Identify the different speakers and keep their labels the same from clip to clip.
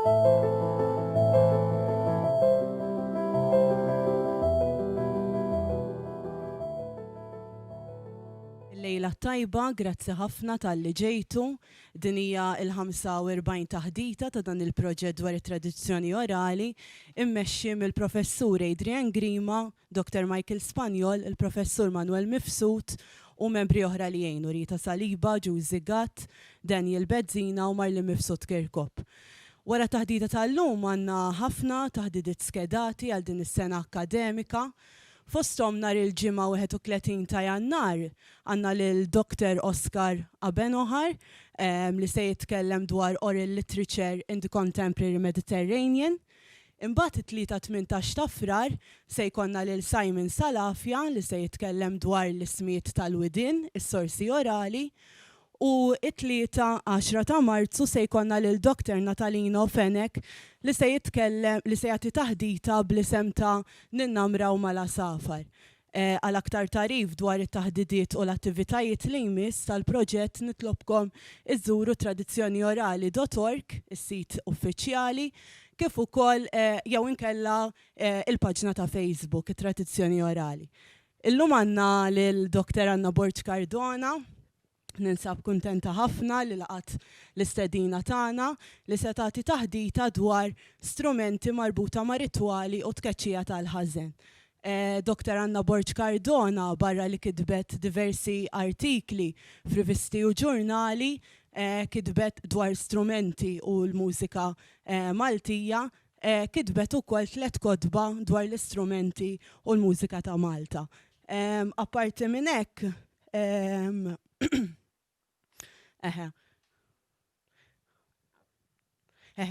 Speaker 1: Lejla tajba, grazzi ħafna tal-li ġejtu. Din hija l-45 taħdita ta' dan il-proġett dwar it-tradizzjoni orali, immexxi mill-professur Adrian Grima, Dr. Michael Spanjol, il-professur Manuel Mifsud u membri oħra li jgħinu Rita Saliba, Giusi Gatt, Daniel Bezzina u Marlin Mifsud Kirkop. Wara taħdita tal-lum għandna ħafna taħdidiet skedati għal din is-sena akademika. Fosthom nhar il-ġimgħa 31 ta' Jannar għandna lil Dr. Oscar Abenohar li se jitkellem dwar oral literature in the contemporary Mediterranean. Imbagħad it-tlieta 18 ta' Frar se jkollna lil Simon Salafja li se jitkellem dwar l-ismiet tal-widien, is-sorsi orali. U it-tlieta 10 ta' Marzu se jkollna lil Dr. Natalino Fenek li se jitkellem li se jagħti taħdita bl-isem ta' Ninnamraw mala Safar. Għal aktar tarif dwar it-taħdidiet u l-attivitajiet li jmiss tal-proġett nitlobkom iżżuru tradizzjoniorali.org, is-sit uffiċjali, kif ukoll jew inkella il-paġna ta' Facebook it-Tradizzjoni Orali. Illum għandna lil Dr. Anna Borġ Cardona. Ninsab kuntenta ħafna li laqat l-istedina tagħna li se tagħti taħdita dwar strumenti marbuta ma' ritwali u tkeċċija tal-ħażen. Dr. Anna Borġ Cardona barra li kitbet diversi artikli f'rivisti u ġurnali, kitbet dwar strumenti u l-mużika Maltija, kitbet ukoll 3 kotba dwar l-istrumenti u l-mużika ta' Malta. Apparti minn hekk,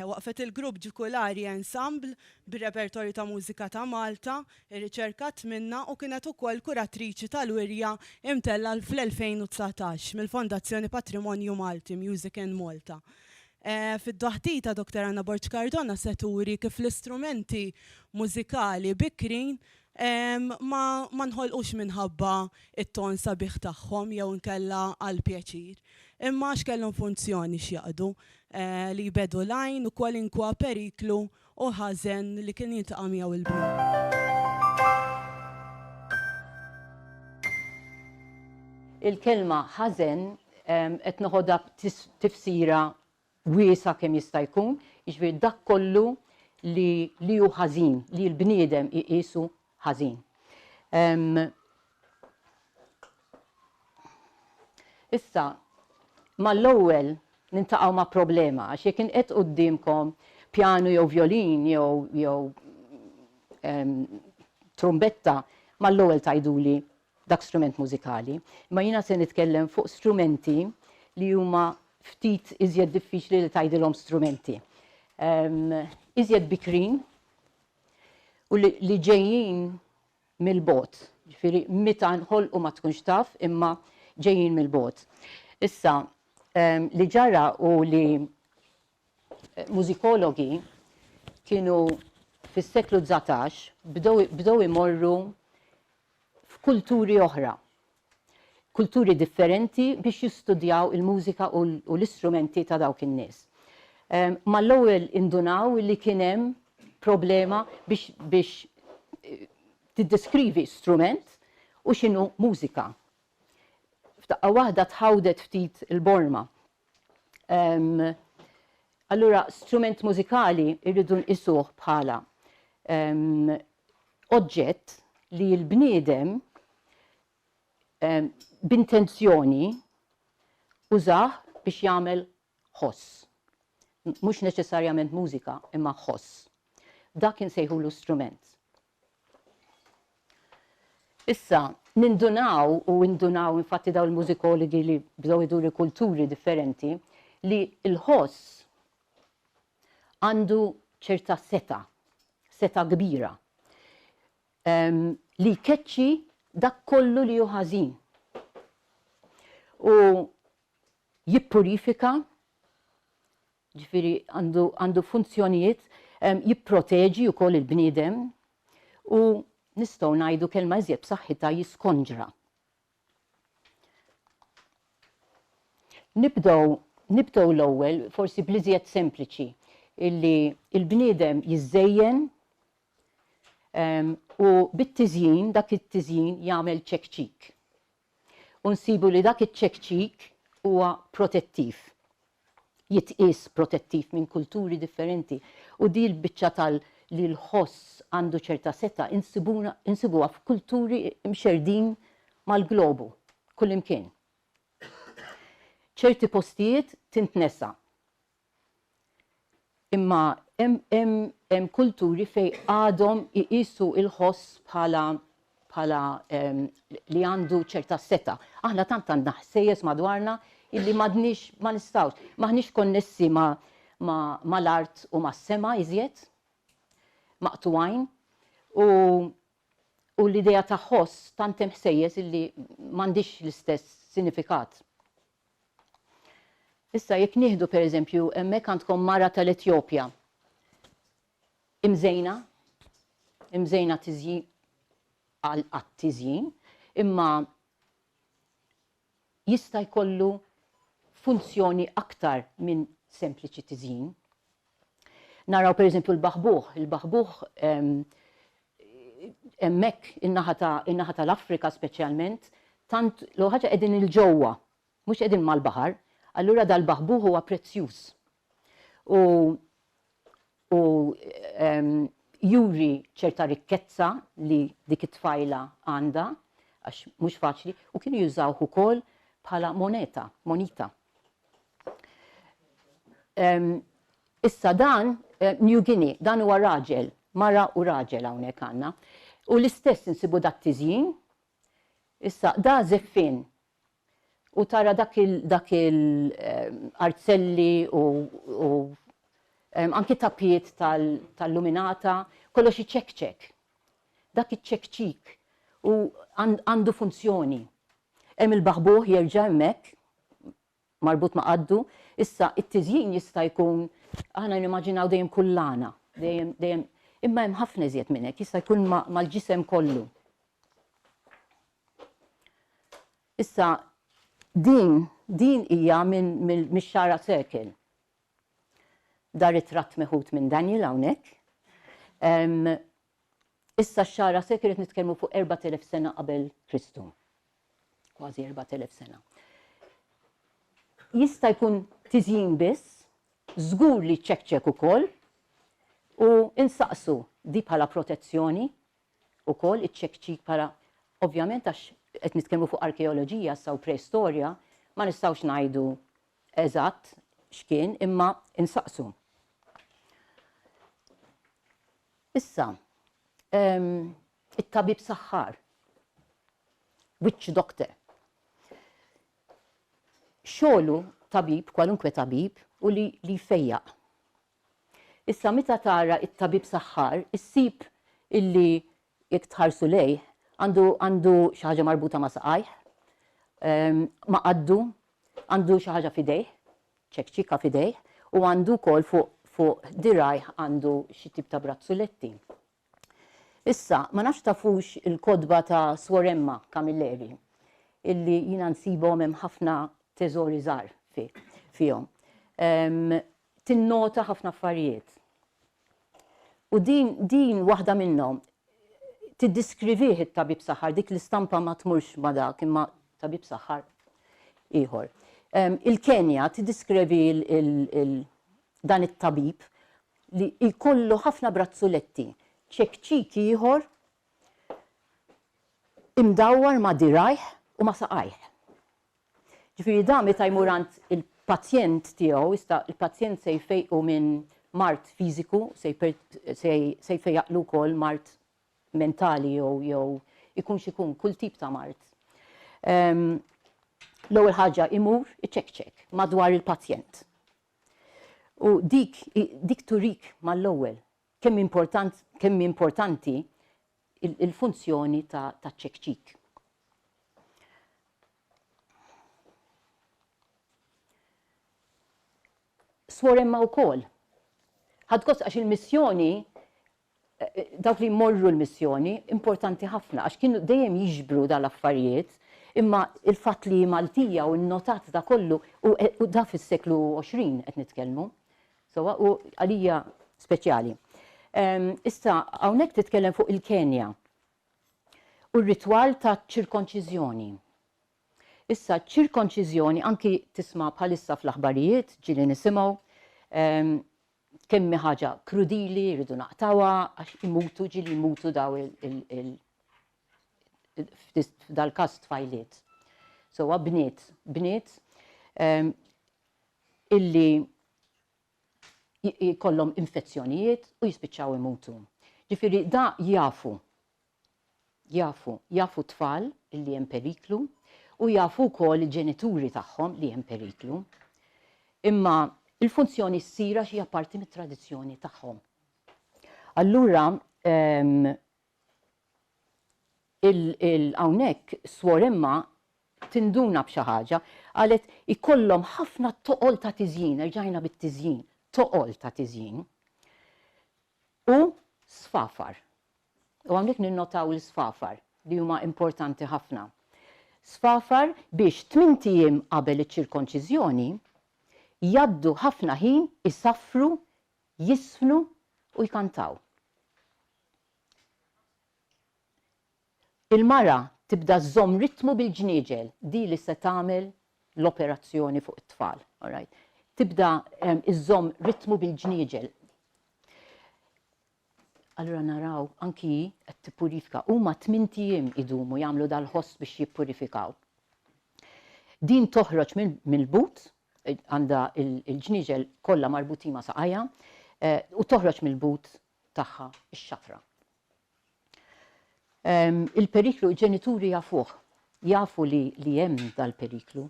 Speaker 1: waqfet il-grupp Ġikulari Ensemble bir-repertorju ta' mużika ta' Malta, irriċerkat minna u kienet ukoll kuratriċi tal-wirja imtella fl-2019 mill-Fondazzjoni Patrimonju Malti Music in Malta. Fid-daħdita Dr. Anna Borġ Cardona se turi kif l-istrumenti mużikali bikrin ma nħolqux minħabba it-ton sabiħ tagħhom jew inkella għal pjaċir. Imma x'kellhom funzjoni x'jaqdu li jbedu lajn u kwalinkwa periklu u ħażen li kien jiltaqa' miegħu il-bnien.
Speaker 2: Il-kelma ħażen qed noħodha tifsira wiesa kemm jista' jkun, jiġifieri dak kollu li hu ħażin, li l-bniedem iqisu ħażin. Issa, mal-ewwel nintaqgħu ma' problema għax jekk inqed qudiemkom pjanu jew violin jew trumbetta, mal-ewwel tgħiduli dak strument mużikali. Imma jiena se nitkellem fuq strumenti li huma ftit iżjed diffiċli li tgħidilhom strumenti. Iżjed bikrin u li ġejjin mill-bot. Ġifieri meta nħolqu ma tkunx taf imma ġejjin mill-bot. Issa li ġara u li mużikologi kienu fis-seklu 19 bdew imorru f'kulturi oħra, kulturi differenti biex jistudjaw il-mużika u l-istrumenti ta' dawk in-nies. Mal-ewwel indunaw li kien hemm problema biex tiddeskrivi strument u x'inhu mużika. F'daqqa waħda tħawdet ftit il-borma. Allura strument mużikali irridu nqisuh bħala oġġett li l-bniedem b'intenzjoni użah biex jagħmel ħoss. Mhux neċessarjament mużika, imma ħoss. Dak insejħulu strument. Issa, nindunaw infatti daw il-mużikologi li bdew iduru kulturi differenti li l-ħoss għandu ċerta seta kbira li jkeċċi dak kollu li hu ħażin u jippurifika, ġifieri għandu funzjonijiet, jipproteġi wkoll il-bniedem u nistgħu ngħidu kelma iżjed b'saħħitha jiskonġra. Nibdew l-ewwel forsi bl-iżjed sempliċi. illi il-bniedem jiżżejjen u bit-tiżjin dak it-tiżjin jagħmel ċekċik. U nsibu li dak iċ-ċekċik huwa protettiv. Jitqies protettiv minn kulturi differenti. U di l-biċċa li l-ħoss għandu ċerta seta' insibuha f'kulturi mxerdin mal-globu, kullimkien. ċerti postijiet tintnesa. Imma hemm kulturi fej għadhom iqisu il-ħoss bħala li għandu ċerta seta'. Aħna tant għandna ħsejjes madwarna illi ma nistgħux, maħniex konnessi mal-art u mas-sema iżjed, maqtuwajn, u l-idea ta' ħoss tant hemm ħsejjes illi m'għandix l-istess sinifikat. Issa jekk nieħdu pereżempju hemmhekk għandkom mara tal-Etjopja. Imżejna tiżjin għat-tiżjin, imma jista' jkollu funzjoni aktar minn sempliċi tiżjin. Naraw pereżempju l-baħbuħ. Il-baħbuħ hemmhekk in-naħa tal-Afrika speċjalment, tant l ħaġa qegħdin il-ġewwa, mhux qegħdin mal-baħar. Allura dal-baħbuħ huwa prezzjuż. U juri ċerta rikkezza li dik it-tfajla għandha, għax mhux faċli, u kienu jużawh ukoll bħala moneta. Issa dan New Guinea, dan huwa raġel, mara u raġel hawnhekk għandna. U l-istess insibu dat-tiżjin, issa da żeffin. U tara dak il-arzelli u anki tappiet tal-luminata, kollox iċekċek. Dak iċekċik u għandu funzjoni. Hemm il-baħbuħ jerġa' hemmhekk marbut ma' qaddu, issa it-tiżjin jista' jkun aħna nimmaġinaw dejjem kullana, dejjem imma hemm ħafna iżjed minn hekk, jista' jkun mal-ġisem kollu. Issa din hija mix-Xara Circle. Dar it-tratt meħud minn Daniel hawnhekk. Issa x-Xara Circle qed nitkellmu fuq 4000 sena qabel Kristu. Kważi 4000 sena. Jista' jkun tiżjin biss, żgur li ċekċek ukoll, u insaqsu di bħala protezzjoni ukoll iċ-ċekċik bħala ovvjament għax qed nitkellmu fuq arkeoloġija u preistorja, ma nistgħux ngħidu eżatt x'kien imma insaqsu. Issa, it-tabib saħħar, witch doctor. Xogħlu tabib, kwalunkwe tabib, u li jfejjaq. Issa meta tara it-tabib saħħar, issib illi jekk tħarsu lejh għandu xi ħaġa marbuta ma' saqajh, ma' qaddu, għandu xi ħaġa f'idejh, ċekċika f'idejh, u għandu wkoll fuq dirajh għandu xi tip ta' brazzuletti. Issa, ma nafx tafux il-kodba ta' Suor Emma Camilleri, illi jiena nsibhom hemm ħafna teżori żgħar fihom. Tinnota ħafna affarijiet. U din waħda minnhom tiddiskrivih it-tabib saħħar, dik l-istampa ma tmurx ma dak, imma tabib saħħar ieħor. Il-Kenja tiddiskrivi dan it-tabib li jkollu ħafna brazzuletti, ċekċik ieħor imdawwar ma' dirajh u ma' saqajh. Ġifieri da meta jmur għand il-pazjent tiegħu, issa il-pazjent se jfejqu minn mart fiżiku, se jfejjaqlu wkoll mart mentali jew ikun xikun kull tip ta' mart. L-ewwel ħaġa imur iċekċek madwar il-pazjent. U dik turik mal-ewwel kemm importanti il-funzjoni ta' ċekċik. Suor Emma wkoll. Ħadgost għax il-missjoni dawk li jmorru l-missjoni importanti ħafna għax kienu dejjem jiġbru dal-affarijiet, imma il-fatt li Maltija u n-notat da kollu u da fis-seklu 20 qed nitkellmu, So, u għalija speċjali. Issa, hawnhekk titkellem fuq il-Kenja u r-ritwal ta' ċirkonċiżjoni. Issa ċirkonċiżjoni anki tisma' bħalissa fl-aħbarijiet ġieli nisimgħu kemm ħaġa krudili, jridu naqtawha għax imutu ġieli jmutu daw f'dal-każ tfajliet. So bniet illi jkollhom infezzjonijiet u jispiċċaw imutu. Ġifieri da jafu tfal illi hemm periklu u jafu wkoll il-ġenituri tagħhom li hemm periklu. Imma il-funzjoni ssira xi parti mit-tradizzjoni tagħhom. Allura hawnhekk swor imma tinduna b'xi ħaġa qalet ikollhom ħafna toqol ta' tiżjin, rġajna bit-tiżjin, toqol ta' tiżjin u sfafar. U hawnhekk ninnotaw l-sfafar li huma importanti ħafna. Sfafar biex 8 ijiem qabel iċ-ċirkonċiżjoni jgħaddu ħafna ħin isaffru, jisfnu u jkantaw. Il-mara tibda żomm ritmu bil-ġnieġel, di li se tagħmel l-operazzjoni fuq it-tfal. Tibda iżżomm ritmu bil-ġnieġel. Allura naraw anki qed tippurifika huma 8 ijiem idumu jagħmlu dal-ħoss biex jippurifikaw. Din toħroġ mill-but, għandha il-ġnieġel kollha marbutin ma' saqajja, u toħroġ mill-but tagħha ix-xafra. Il-periklu ġenituri jafuh, jafu li hemm dal-periklu.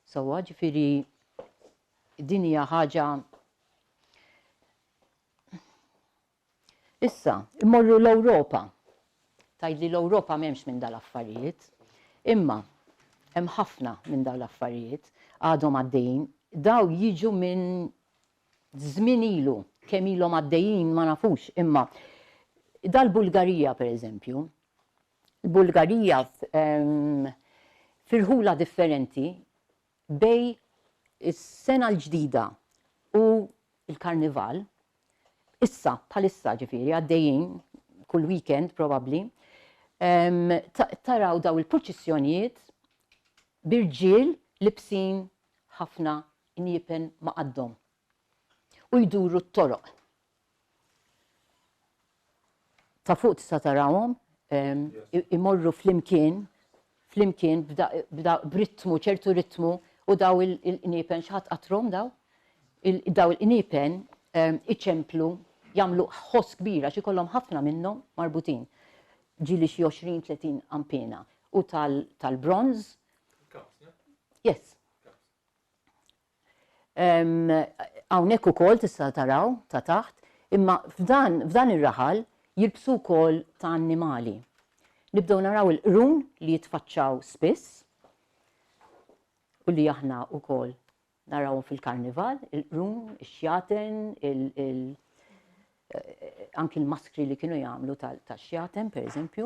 Speaker 2: Sewwa ġifieri din hija ħaġa. Issa, immorru l-Ewropa. Tgħidli l-Ewropa m'hemmx minn dal-affarijiet, imma hemm ħafna minn dawn l-affarijiet għadhom għaddejjin, daw jiġu minn żmien ilu, kemm ilhom għaddejjin ma nafux, imma dal-Bulgarija pereżempju, il-Bulgarija firħula differenti bej is-sena l-ġdida u l-Karnival, issa bħalissa ġifieri għaddejjin kull weekend probabbli, taraw daw il-proċessjonijiet birġiel libsin ħafna injipen ma' qaddhom u jduru t-toroq. Ta' fuq tista' tarawhom imorru flimkien b'ritmu, ċertu ritmu u daw il-injipen x'ħadd qatrhom daw il-injipen iċemplu jagħmlu ħoss kbira xi jkollhom ħafna minnhom marbutin. Ġieli xi 20-30 ampena u tal-bronz. Yes. Hawnhekk ukoll tista' taraw ta' taħt, imma f'dan ir-raħal jilbsu wkoll ta' annimali. Nibdew naraw il-qrun li jitfaċċaw spiss u li aħna wkoll narawhom fil-Karnival, il-qrun, ix-xjaten, anki l-maskri li kienu jagħmlu tax-xjaten pereżempju.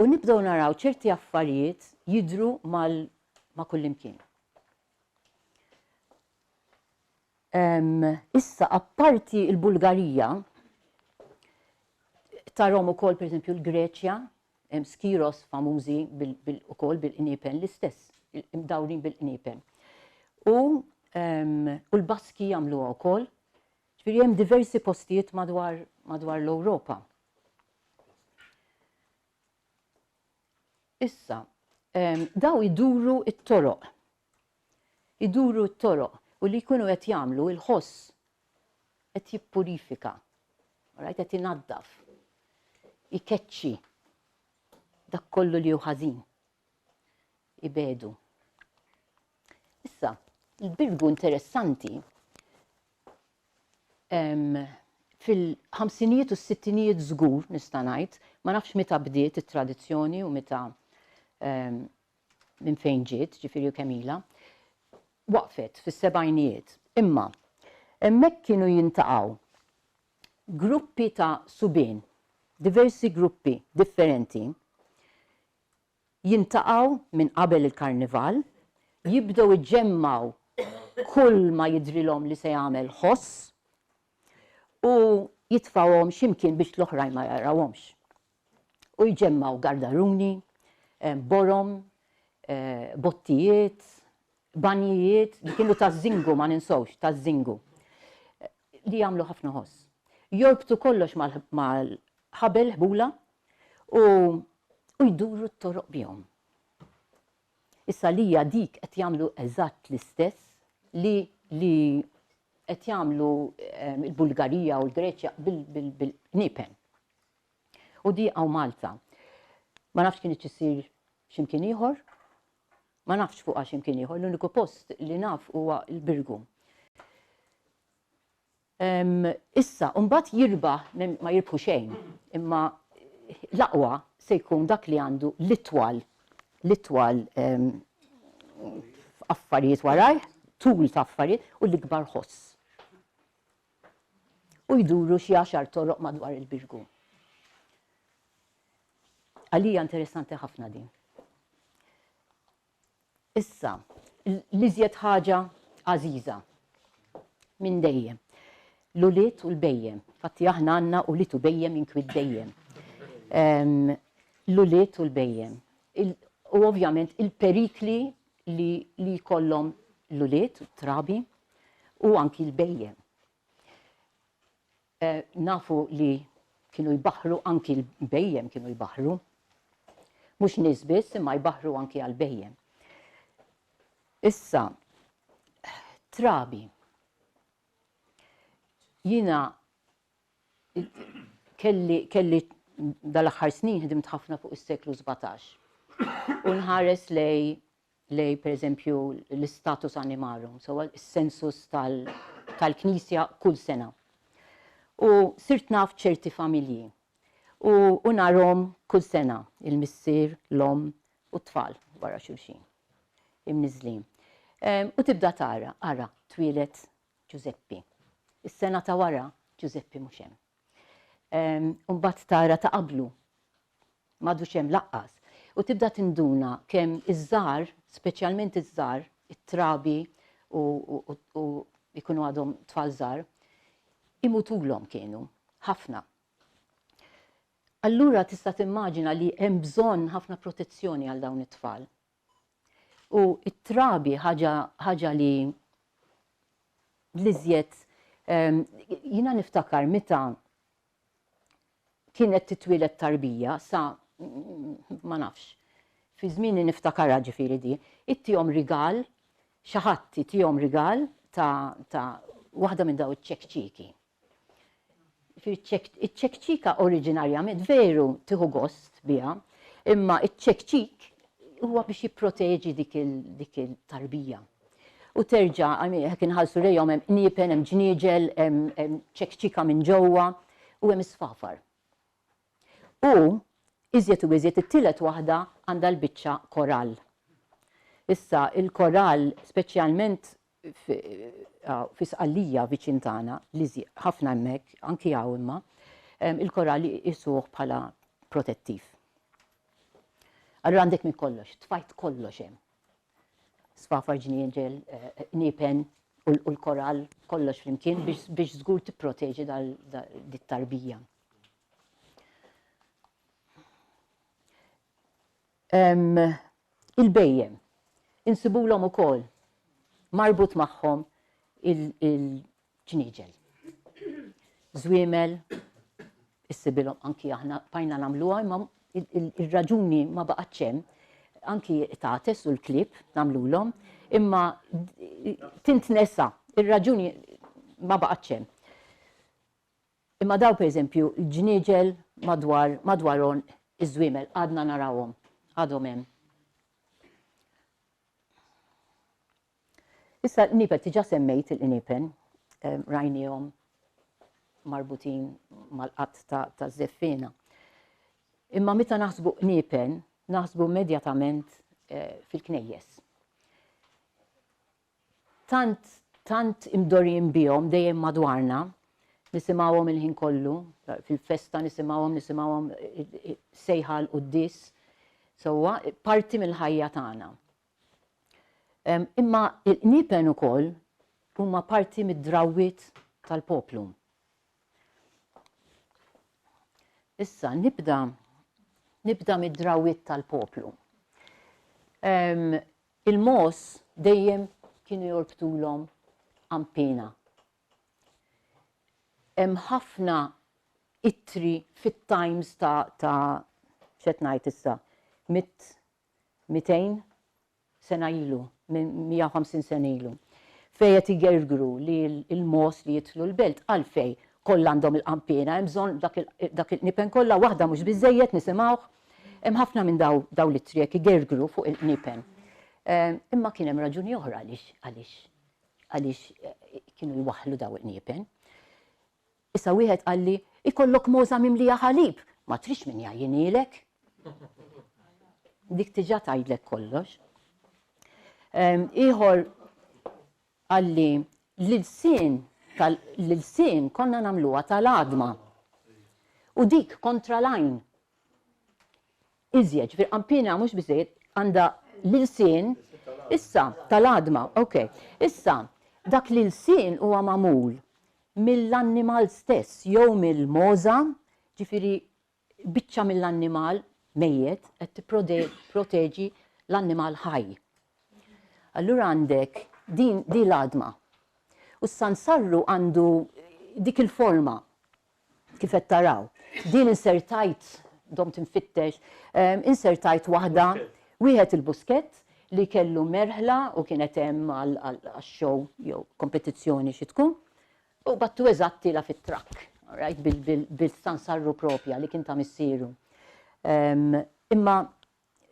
Speaker 2: U nibdew naraw ċerti affarijiet jidhru ma' kullimkien. Issa apparti il-Bulgarija, tarom ukoll pereżempju l-Greċja, hemm skiros famużi ukoll bil-injipen l-istess, imdawrin bil-injipen. U l-Baski jagħmluha wkoll, ġifieri hemm diversi postijiet madwar l-Ewropa. Issa, daw iduru t-toroq. Iduru t-toroq u li jkunu qed jagħmlu il-ħoss qed jippurifika, qed inaddaf, ikeċċi dak kollu li hu ħażin. Ibedu. Issa, il-birgu interessanti fil-ħamsinijiet u s-sittinijiet żgur nista' ngħid, ma nafx meta bdiet it-tradizzjoni u meta minn fejn ġiet, ġifieri kemm ilha, waqfet fis-sebgħinijiet. Imma hemmhekk kienu jintaqgħu gruppi ta' subien, diversi gruppi differenti, jintaqgħu minn qabel il-Karnival, jibdew iġġemmaw kull ma jidrilhom li se jagħmel ħoss u jitfawhom x'imkien biex l-oħrajn ma jarawhomx. U jġemmaw gardaruni, borom, bottijiet, banjijiet li kienu taż-żingu ma ninsawx, taż-żingu li jagħmlu ħafna ħoss. Jorbtu kollox mal-ħabel ħbula u jduru t-toroq bihom. Issa lija dik qed jagħmlu eżatt l-istess li qed jagħmlu il-Bulgarija u l-Greċja bil-Niepen. U di hawn Malta. Ma nafx kien issir x'imkien ieħor, ma nafx fuqha x'imkien ieħor, l-uniku post li naf huwa l-Birgu. Issa, mbagħad jirbaħ ma jirbħu xejn, imma l-aqwa se jkun dak li għandu l-itwal affarijiet warajh, tul ta' affarijiet u l-ikbar ħoss. U jduru xi 10 toroq madwar il-Birgu. Għalija interessanti ħafna din. Issa, l-iżjed ħaġa għażiża minn dejjem. L-uliet u l-bejjem. Fatti aħna għandna uliet u bejjem inkwit dejjem. L-uliet u l-bejjem. U ovvjament il-perikli li jkollhom l-uliet, trabi, u anki l-bejjem. Nafu li kienu jbaħru, anki l-bejjem kienu jbaħru. Mhux nies biss, imma jbaħru anki għal-bejjem. Issa, trabi. Jiena kelli dal-aħħar snin ħdimt ħafna fuq is-seklu 17. U nħares lej pereżempju l-status animarum, sewa s-sensus tal-Knisja kull sena. U sirt naf ċerti familji. U narhom kull sena il-missier, l-om u t-tfal wara xulxin. Imniżlin. U tibda tara, ara, twilet Giuseppi. Is-sena ta' wara Giuseppi mhux hemm. Mbagħad tara ta' qablu m'għadux hemm laqqas. U tibda tinduna kemm iż-żgħar, speċjalment iż-żgħar, it-trabi u jkunu għadhom tfal żgħar, imutulhom kienu ħafna. Allura tista' timmaġina li hemm bżonn ħafna protezzjoni għal dawn it-tfal. U it-trabi ħaġa li l-iżjed jiena niftakar meta kienet titwieled tarbija sa ma nafx. Fi żmieni niftakarha ġifieri di, ittihom rigal, xi ħadd ittihom rigal ta' waħda minn daw iċ-ċekċiki. Iċ-ċekċika oriġinarjament veru tieħu gost biha, imma iċ-ċekċik huwa biex jipproteġi dik il-tarbija. U terġa' hekk inħallsu lejhom hemm niepen, hemm ġnieġel, hemm ċekċika minn ġewwa u hemm isfafar. U iżjed u iżjed it-tielet waħda għandha l-biċċa korall. Issa il-korall speċjalment fi Sqallija viċin tagħna li ħafna hemmhekk anki hawn imma il-korall isuh bħala protettiv. Allura għandek minn kollox, tfajt kollox hemm. Sfafar ġnieġel, niepen u l-korall kollox flimkien biex żgur tipproteġi dit-tarbija. Il-bejjem, insibulhom ukoll marbut magħhom il-ġnieġel. Żwiemel, issibilhom anki aħna bajna nagħmluha imma il-raġuni ma baqgħetx hemm, anki tagħtes u l-klib nagħmluhom, imma tintnesa, ir-raġuni ma baqgħetx hemm. Imma daw pereżempju l-ġnieġel madwarhom iż-żwiemel għadna narawhom, għadhom hemm. Issa l-niepen diġà semmejt il-niepen, rajniehom marbutin mal-qatt ta' żeffina. Imma meta naħsbu niepen, naħsbu immedjatament fil-knejjes. Tant imdorjin bihom dejjem madwarna, nisimgħuhom il-ħin kollu, fil-festa nisimgħuhom sejħa l-qudies, sewwa parti mill-ħajja tagħna. Imma il-niepen ukoll huma parti mid-drawwiet tal-poplu. Issa nibda mid-drawwiet tal-poplu. Il-mos dejjem kienu jorbtulhom ampina. Hemm ħafna ittri fit-times ta' x'qed ngħid issa 200 sena ilu, 150 sena ilu. Fejn qed igergru li l-mos li jidħlu l-belt għalfejn kollha għandhom il-qampina, hemm bżonn dak il-nipen kollha waħda mhux biżejjed nisimgħuh. Hemm ħafna minn daw l-ittri jekk igergru fuq il-nipen. Imma kien hemm raġuni oħra għaliex kienu jwaħħlu daw il-nipen. Issa wieħed qal li ikollok moża mimlija ħalib, ma trix min jgħinilek. Dik diġà tgħidlek kollox. Ieħor għalli l-ilsien konna nagħmluha tal-għadma. U dik kontra l-għajn. Iżjed, qampina mhux biżejjed għandha l-ilsien issa tal-għadma, ok. Issa dak l-ilsien huwa magħmul mill-annimal stess jew mill-moża, ġifieri biċċa mill-annimal mejjed qed tipproteġi l-annimal ħaj. Allura għandek din l-għadma. U s-sansarru għandu dik il-forma kif qed taraw. Din insertajt dom tinfittex, insertajt waħda wieħed il-buskett li kellu merħla u kienet hemm għax-show jew kompetizzjoni xi tkun. U battu eżatti la fit-trakk, right? Bil-sansarru propja li kien ta' missieru. Imma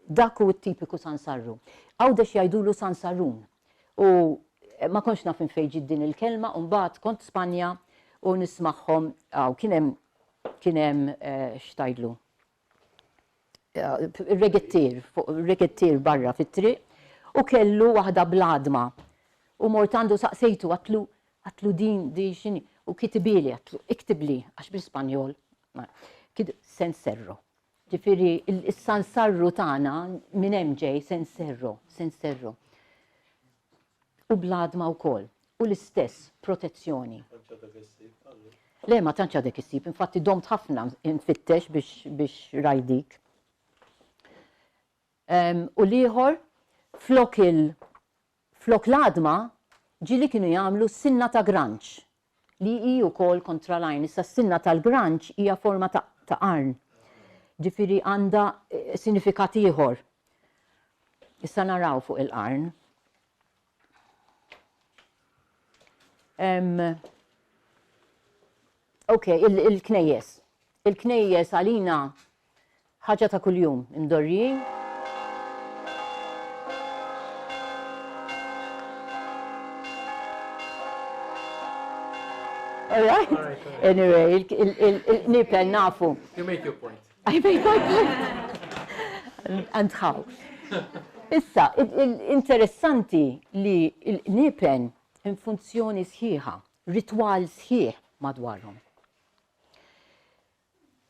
Speaker 2: dak hu t-tipiku sansarru. Għawdex jgħidulu sansarrun. U ma konx naf fejn ġiet din il-kelma, u mbagħad kont Spanja u nismagħhom kien hemm x'tajdlu. Reggettier barra fit-triq u kellu waħda bl-għadma. U mort għandu saqsejtu għatlu din xini, u kitibili, għatlu iktibli, għax bil-Spanjol, senserro. Ġifiri, il-sansarru tagħna minn hemm ġej senserro. U bl-għadma wkoll, u l-istess protezzjoni. Le, ma tantx għadek issib, infatti domt ħafna infittex biex rajdik. U liħor, flok l-għadma, ġili kienu jagħmlu sinna ta' granċ li hi wkoll kontra l-għajn. Issa s-sinna tal-granċ hija forma ta' qarn. Ġifieri għandha sinifikat ieħor. Issa naraw fuq il-qarn. Ok, il-knejjes. Il-knejjes għalina ħaġa ta' kuljum imdorrijin. All right. Anyway, il-nipel nafu.
Speaker 3: You make your point.
Speaker 2: I make my point. And how? Issa, interessanti li il-nipen in funzjoni sħiħa, ritwal sħiħ madwarhom.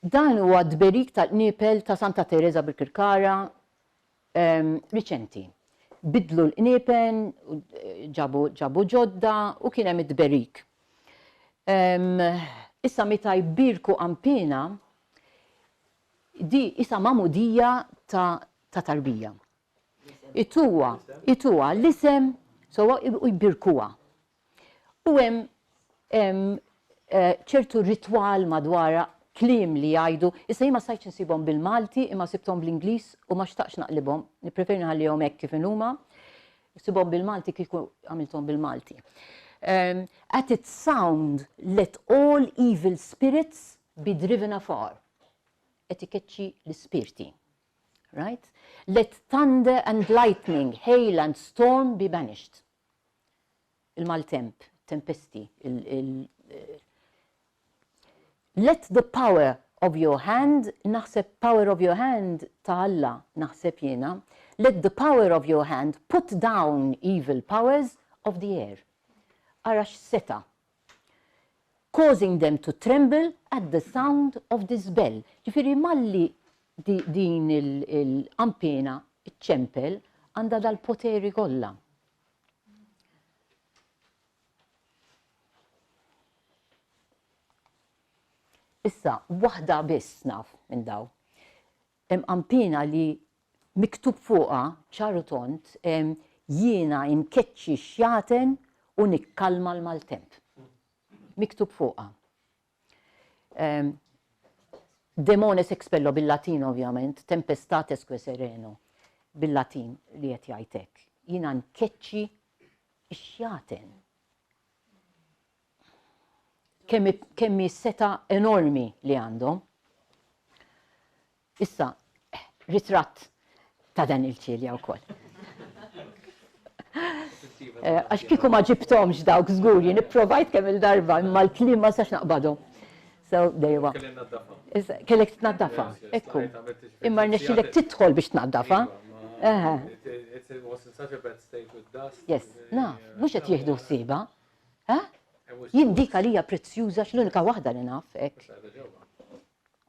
Speaker 2: Dan huwa d-berik tal-nipel ta' Santa Teresa bil-Kirkara riċenti. Bidlu l-nipen, ġabu ġodda u kien hemm id-berik. Issa meta jbirku qampina, di issa mamudija ta' tarbija. Ituwa l-isem, sowa jbirkuha. U hemm ċertu ritwal madwara kliem li jgħidu, issa jien ma sajtx insibhom bil-Malti, imma sibthom bl-Ingliż u ma xtaqx naqlibhom, nippreferi nħallihom hekk kif huma. Sibhom bil-Malti kieku għamilthom bil-Malti. At its sound, let all evil spirits be driven afar. Etikeċċi l-spirti. Right? Let thunder and lightning, hail and storm be banished. Il-maltemp, tempesti. Let the power of your hand, naħseb power of your hand ta' Alla, naħseb jiena. Let the power of your hand put down evil powers of the air. Arax seta, causing them to tremble at the sound of this bell. Ġifieri malli din il-qampina, iċ-ċempel, għandha dal-poteri kollha. Issa, waħda biss naf minn daw. Hemm qampina li miktub fuqha ċaru tont jiena inkeċċi xjaten u nikkalma l-maltemp. Miktub fuqha. Demones expello bil-Latin ovvjament, tempestates que sereno bil-Latin li qed jgħidlek. Jiena nkeċċi x-xjaten. Kemm seta enormi li għandhom. Issa, ritratt ta' dan il-ċilja wkoll. Għax kieku ma ġibtomx dawk żgur, jien ipprovajt kemm il-darba imma l-kliem ma sax naqbadhom. So dejwa. Kellek tnaddafa, ekku. Imma rnexxilek tidħol biex tnaddafa. Yes, naf, mhux qed jieħdu ħsieba. Jien dik għalija prezzjuża x'l-unika waħda li naf hekk.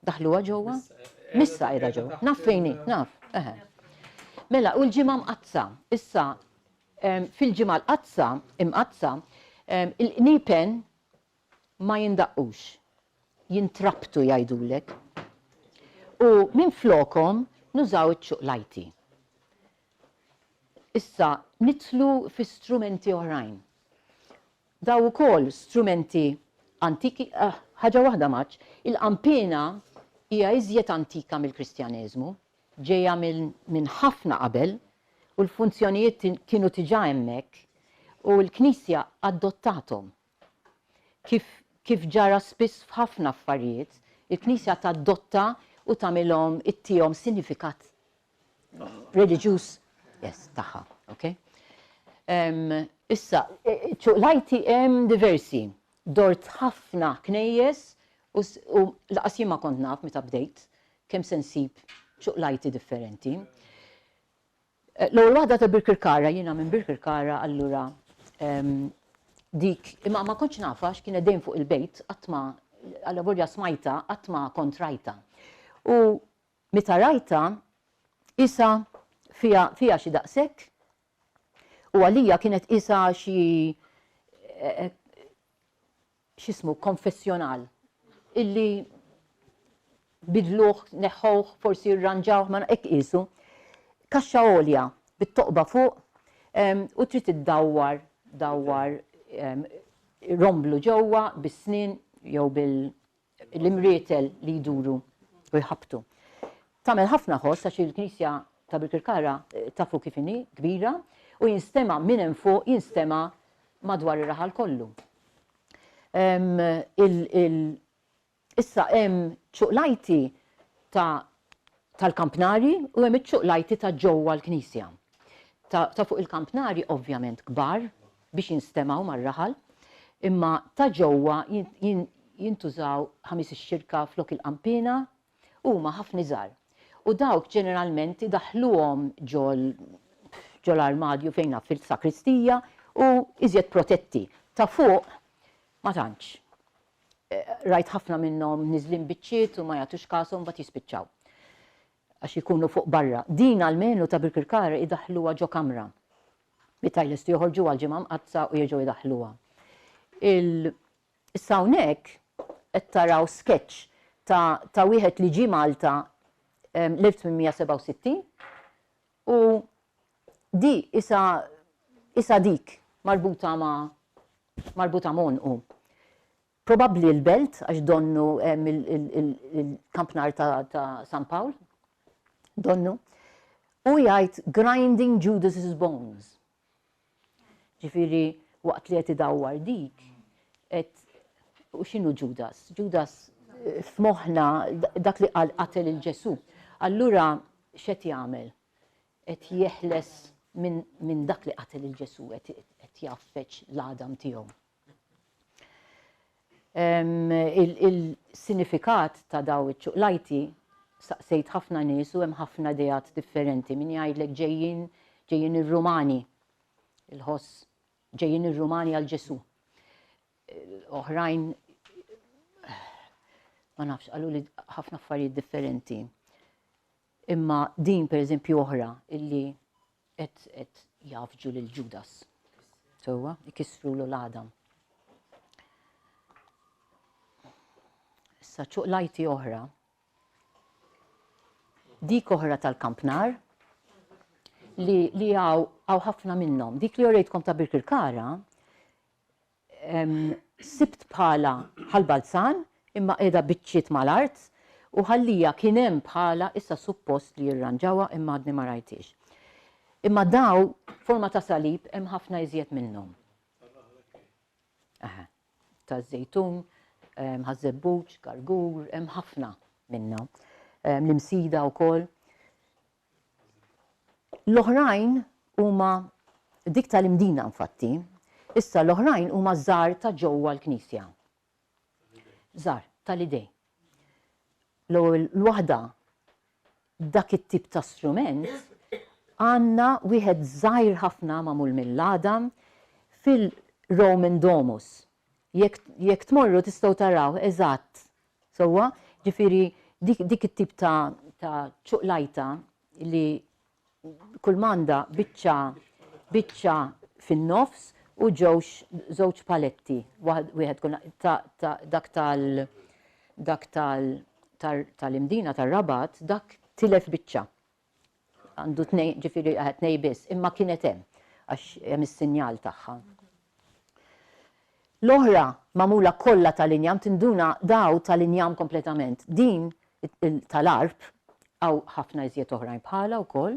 Speaker 2: Daħluha ġewwa? Missa qiegħda ġewwa. Naf fejn naf. Mela, u l-ġimgħa mqazza. Issa fil-ġimgħa imqazza, il-qniepen ma jindaqqux. Jintrabtu jgħidulek. U minn flokhom nużaw iċ-ċuqlajti. Issa nitlu fi strumenti oħrajn. Daw ukoll strumenti antiki, ħaġa waħda maċ, il-qampina hija iżjed antika mill-Kristjaneżmu, ġejja minn ħafna qabel, u l-funzjonijiet kienu tiġà hemmhekk, u l-Knisja adottathom. Kif ġara spiss f'ħafna affarijiet, il-Knisja tadotta u tagħmilhom ittihom sinifikat reliġjuż tagħha, okay? Issa, ċuqlajti hemm diversi, dort ħafna knejjes u laqas jien ma kont naf meta bdejt kemm se nsib ċuqlajti differenti. L-ewwel waħda ta' Birkirkara, jiena minn Birkirkara allura dik, imma ma kontx nafa x'kienet dejjem fuq il-bejt qatt ma alla volja smajta qatt ma kont rajta. U meta rajta isa fiha xi daqshekk u għalija kienet isa xi x'ismu konfessjonal illi bidluh, neħħuh, forsi rranġawh ma hekk qisu. Kaxxa għolja bit-toqba fuq u trid iddawwar romblu ġewwa bis-snien jew bil-imrietel li jduru u jħabtu. Tagħmel ħafna ħoss għax il-Knisja ta' Birkirkara tafu kif inhi kbira u jinstema' minn hemm fuq jinstema' madwar ir-raħal kollu. Issa hemm ċuqlajti tal-kampnari u hemm iċ-ċuqlajti ta' ġewwa l-Knisja. Ta' fuq il-kampnari ovvjament kbar biex jinstemaw mar-raħal, imma ta' ġewwa jintużaw ħamis ix-xirka flok il-qampina huma ħafna iżgħar. U dawk ġeneralment idaħħluhom ġol armadju fejn fil-sakristija u iżjed protetti. Ta' fuq ma tantx. Rajt ħafna minnhom niżlin biċċiet u ma jagħtux kasom bat jispiċċaw għax ikunu fuq barra. Din għalmenu ta' Birkirkara idaħħluha ġo kamra. Meta jlesti joħorġu għal-ġimgħa mqazza u jerġgħu idaħħluha. Issa hawnhekk qed taraw sketch ta' wieħed li ġie Malta l-1867 u di isa dik marbuta monqu. Probabbli l-belt għax donnu il-kampnar ta' San Pawl, donnu, u jgħid grinding Judas's bones. Ġifieri waqt li qed idawwar dik, u x'inhu Judas? Judas f'moħħna dak li qal qatel il-Ġesu. Allura x'qed jagħmel? Qed jeħles minn dak li qatel il-Ġesu, qed jaffeċ l-Adam tiegħu. Il-sinifikat ta' daw iċ-ċuqlajti saqsejt ħafna nies u hemm ħafna idejat differenti. Min jgħidlek ġejjin ir-Rumani, il-ħoss ġejjin ir-Rumani għal Ġesu. Oħrajn ma nafx qalu li ħafna affarijiet differenti. Imma din pereżempju oħra illi qed jafġu lil Ġudas. Sewwa ikissrulu l-Adam. Issa ċuqlajti oħra. Dik oħra tal-Kampnar li għaw ħafna minnhom. Dik li jorejtkom ta' Birkirkara sibt bħala ħal-balzan imma qiegħda biċċiet mal-art u ħallija kien hemm bħala issa suppost li jirranġawha imma għadni ma rajtix. Imma daw forma ta' salib hemm ħafna iżjed minnhom. Ta' żejtun, ħażebbuġ, gargur, hemm ħafna minnhom. L-imsida wkoll. L-oħrajn huma dik tal-imdina infatti, issa l-oħrajn huma żgħar ta' ġewwa l-Knisja. Żgħar tal-idej. L-waħda dak it-tip ta' strument għandna wieħed żgħir ħafna magħmul mill-għadam fil-Roman Domus. Jekk tmorru tistgħu taraw eżatt. Sewwa, ġifieri dik it-tip ta' ċuqlajta li kull manda biċċa fin-nofs u żewġ paletti. Wieħed kun dak tal-imdina tar-Rabat dak tilef biċċa. Għandu tnejn ġifieri tnejn biss, imma kienet hemm għax hemm is-sinjal tagħha. L-oħra magħmula kollha tal-injam tinduna daw tal-injam kompletament. Din tal-arp għaw ħafna iżjed oħrajn bħala wkoll.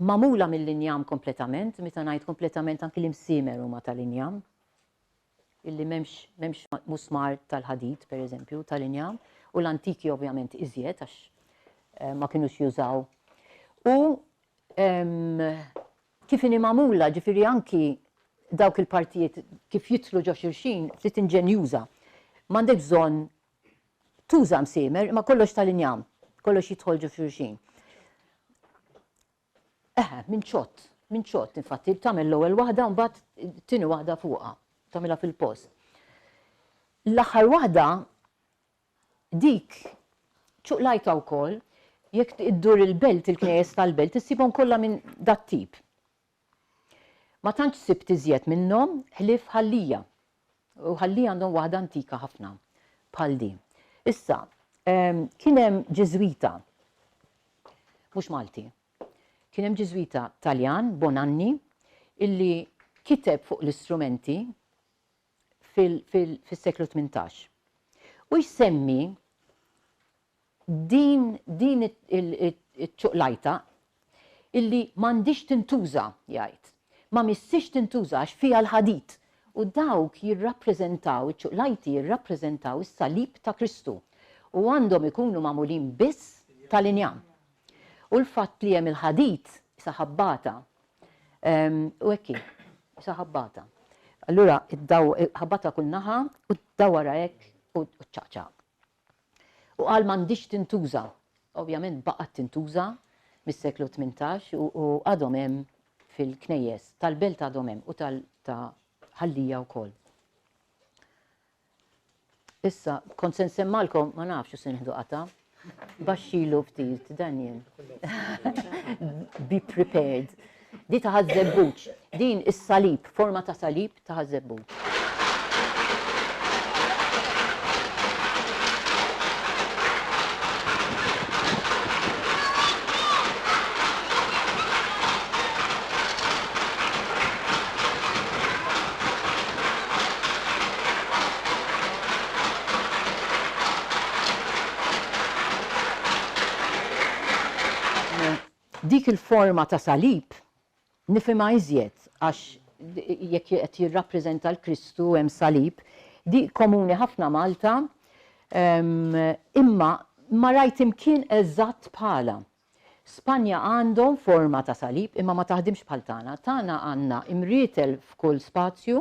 Speaker 2: Mamula mill-injam kompletament, meta ngħid kompletament anki l-imsiemer huma tal-injam, illi m'hemmx musmar tal-ħadid pereżempju tal-injam, u l-antiki ovvjament iżjed għax ma kinux jużaw. U kif inhi magħmula ġifieri anki dawk il-partijiet kif jidħlu ġo xulxin ftit inġenjuża. M'għandek bżonn tuża msiemer, ma kollox tal-injam, kollox jidħol ġo xulxin. Minn ċott, infatti, tagħmel l-ewwel waħda u mbagħad tieni waħda fuqha, tagħmilha fil-post. L-aħħar waħda dik ċuqlajta wkoll, jekk iddur il-belt, il-knejjes tal-belt, issibhom kollha minn dat tip. Ma tantx sibt iżjed minnhom ħlief ħallija. U ħallija għandhom waħda antika ħafna bħal din. Issa, kien hemm Ġeżwita, mhux Malti. Kien hemm Ġeżwita Taljan, Bonanni, illi kiteb fuq l-istrumenti fis-seklu 18. U jsemmi din iċ-ċuqlajta illi m'għandix tintuża jgħid. Ma missix tintuża għax fiha l-ħadid. U dawk jirrappreżentaw, iċ-ċuqlajti jirrappreżentaw is-salib ta' Kristu. U għandhom ikunu magħmulin biss tal-injam. U l-fatt li hemm il-ħadid saħabbata. U hekk saħabbata. Allura ħabbata kull naħa u ddawwara hekk u ċċaqċaq. U qal m'għandix tintuża. Ovvjament baqgħet tintuża mis-seklu 18 u għadhom hemm fil-knejjes tal-belt għadhom hemm u ta' ħallija wkoll. Issa kont se nsemmalkom ma nafx se nieħdu qata'. Baxxilu ftit, Daniel. Be prepared. Di ta' ħażebbuġ. Din is-salib, forma ta' salib ta' ħażebbuġ. Dik il-forma ta' salib nifhimha iżjed għax jekk qed jirrappreżenta l-Kristu hemm salib, di komuni ħafna Malta, imma ma rajt imkien eżatt bħala. Spanja għandhom forma ta' salib imma ma taħdimx bħal tagħna. Tagħna għandna imrietel f'kull spazju,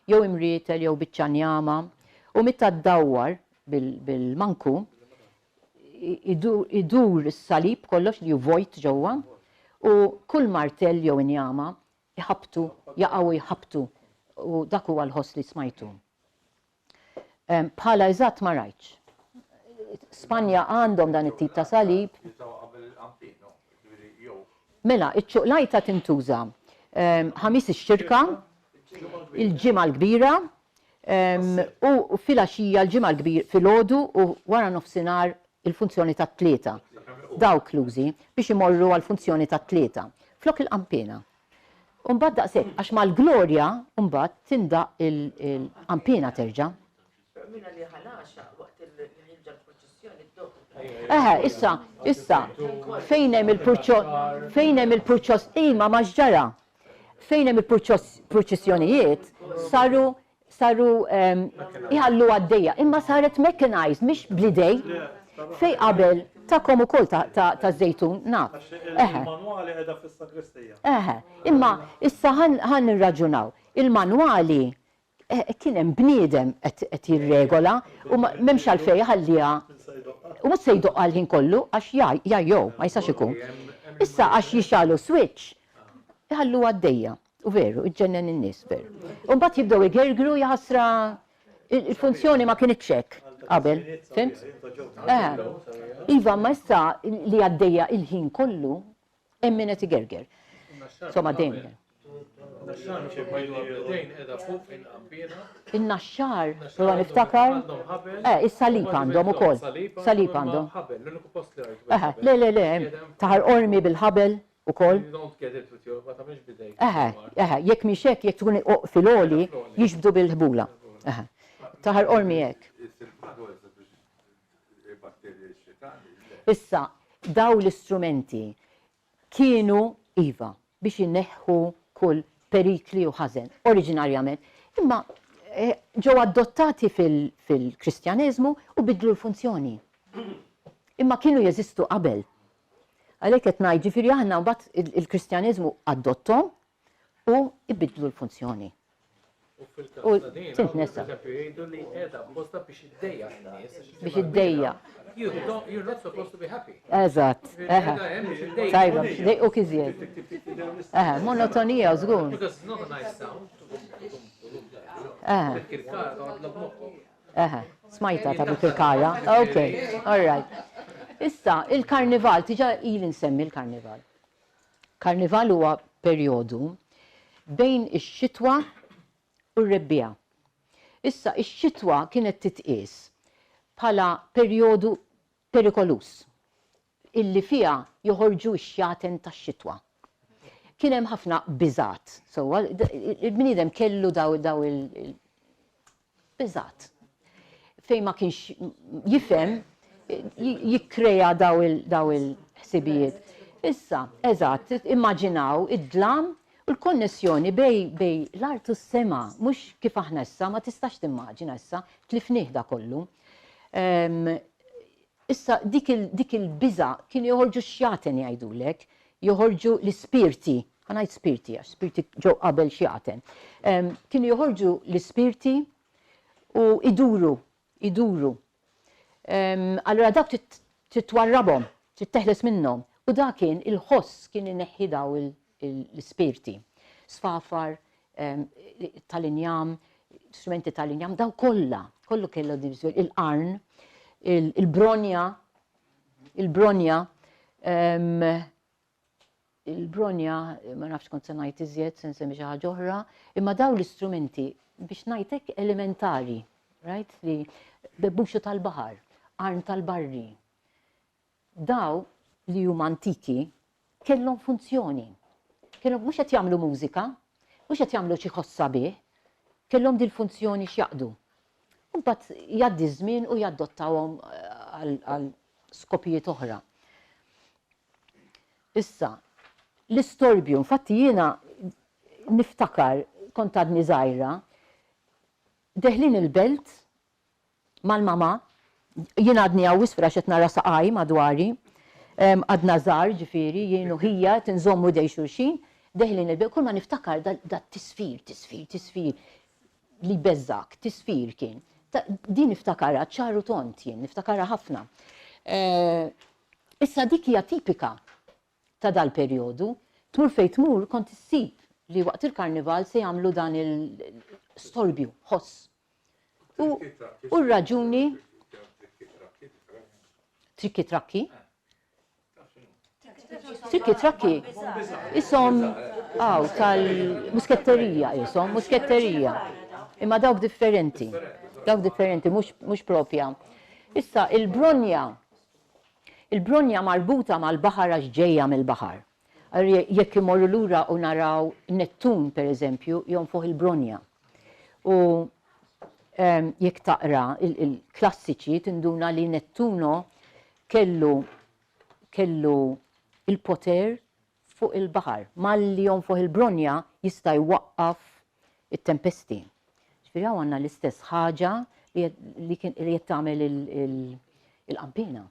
Speaker 2: jew imrietel jew biċċanjama, u meta ddawwar bil-manku idur is-salib kollox li vojt ġewwa u kull martell jew injama jaqgħu jħabtu u dak huwa l-ħoss li smajtu. Bħala eżatt ma rajtx. Spanja għandhom dan it-tip ta' salib. Mela, iċ-ċuqlajta tintuża ħamis ix-xirka, il-ġimgħa l-kbira, U fil-għaxija l-ġimgħa l-kbir fil-għodu u wara nofsinhar il-funzjoni tat-tlieta. Dawk klużi biex imorru għall-funzjoni tat-tlieta. Flok il-qampina. Umbagħad daqshekk għax mal-glorja mbagħad tindaq il-qampina terġa'.
Speaker 3: Mina li ħalaxa waqt il-ħilġa l-proċessjoni
Speaker 2: Issa, fejn hemm il-purċos, ma maġġara. Fejn hemm il-proċessjonijiet saru iħallu għaddejja, imma saret mechanized, mhix blidej. Fej qabel takom ukoll ta' żejtun naf.
Speaker 4: Il-manwali qiegħda fis-sagristija.
Speaker 2: Imma issa ħan nirraġunaw. Il-manwali kien hemm bniedem qed jirregola u m'hemmx għalfejn ħalliha u mhux se jdoqqa l-ħin kollu għax jajjow ma jistax ikun. Issa għax jixalu switch iħallu għaddejja u veru iġġennen in-nies veru. U mbagħad jibdew igergru jaħasra il-funzjoni ma kienitx hekk qabel, fimt? Iva, ma issa li għaddejja il-ħin kollu hemm min qed igerger. Insomma dejjem. In-naxxar, prova niftakar. Is-salib għandhom ukoll. Salib għandhom. Le, taħar ormi bil-ħabel ukoll. Jekk mhix hekk, jekk tkun fil-għoli jiġbdu bil-ħbula. Taħar ormi hekk. Issa, daw l-istrumenti kienu iva biex jinneħħu kull perikli u ħażen, oriġinarjament, imma ġew adottati fil-Kristjaneżmu u bidlu l-funzjoni. Imma kienu jeżistu qabel. Għalhekk qed ngħid ġifieri aħna mbagħad il-Kristjaneżmu adottom u ibidlu l-funzjoni. U tint nessa. Biex iddejja.
Speaker 5: You're not supposed to be happy.
Speaker 2: Eżatt. Tajba, dejqu kiżjed. Monotonija żgur.
Speaker 5: Because it's not a nice sound.
Speaker 2: Smajta ta' bil-kirkara. Okay, all right. Issa, il-karnival, tiġa il nsemmi il-karnival. Karnival huwa perjodu bejn ix-xitwa u r-rebbija. Issa, ix-xitwa kienet titqies bħala perjodu perikolus illi fija joħorġu x-xjaten tax-xitwa. Kien hemm ħafna biżat. So, il-bniedem kellu daw il-biżat. Fejn ma kienx jifhem jikkreja daw il-ħsibijiet. Issa, eżatt, immaġinaw id-dlam u l-konnessjoni bej l-art u s-sema, mhux kif aħna issa, ma tistax timmaġina issa, tlifnih da kollu. Issa dik il-biża kien joħorġu x-xjaten jgħidulek, joħorġu l-ispirti, ħanajt spirti għax spirti ġew qabel xjaten. Kienu joħorġu l-ispirti u iduru. Allura dak titwarrabhom, titteħles minnhom. U dak kien il-ħoss kien ineħħi daw l-ispirti. Sfafar, tal-injam, strumenti tal-injam, daw kollha, kollu kellu divizjoni, il-qarn, il-bronja, ma nafx kont se ngħid iżjed, se nsemmi xi ħaġa oħra, imma daw l-istrumenti biex ngħidlek elementari, right? Li bebbuxu tal-baħar, qarn tal-barri. Daw li huma antiki kellhom funzjoni. Kellhom mhux qed jagħmlu mużika, mhux qed jagħmlu xi ħossa bih, kellhom dil funzjoni x'jaqdu. Mbagħad jgħaddi żmien u jaddottawhom għal skopijiet oħra. Issa, l-istorbju, infatti jiena niftakar kont għadni żgħira, deħlin il-belt mal-mama, jiena għadni għawis frax qed nara saqaj madwari, għadna żgħar ġifieri, jien u hija tinżommu dej xulxin, deħlin il-belt, kull ma niftakar da tisfir li beżżak, tisfir kien. Din niftakara ċaru tont jien, niftakara ħafna. Issa dik hija tipika ta' dal-perjodu, tmur fejn tmur kont issib li waqt il-karnival se jagħmlu dan il-storbju, ħoss. U r-raġuni trikki-trakki. Trikki-trakki isom tal-musketterija, musketterija. Imma dawk differenti. Dawk differenti, mhux propja. Issa, il-bronja marbuta mal-baħar għax ġejja mill-baħar. Jekk imorru lura u naraw Nettun, per eżempju, jonfuħ il-bronja. U jekk taqra il-klassiċi tinduna li Nettuno kellu il-poter fuq il-baħar. Malli jonfuħ il-bronja jista' jwaqqaf it-tempesti. Ġifieri għandna l-istess ħaġa li qed tagħmel il-qampina.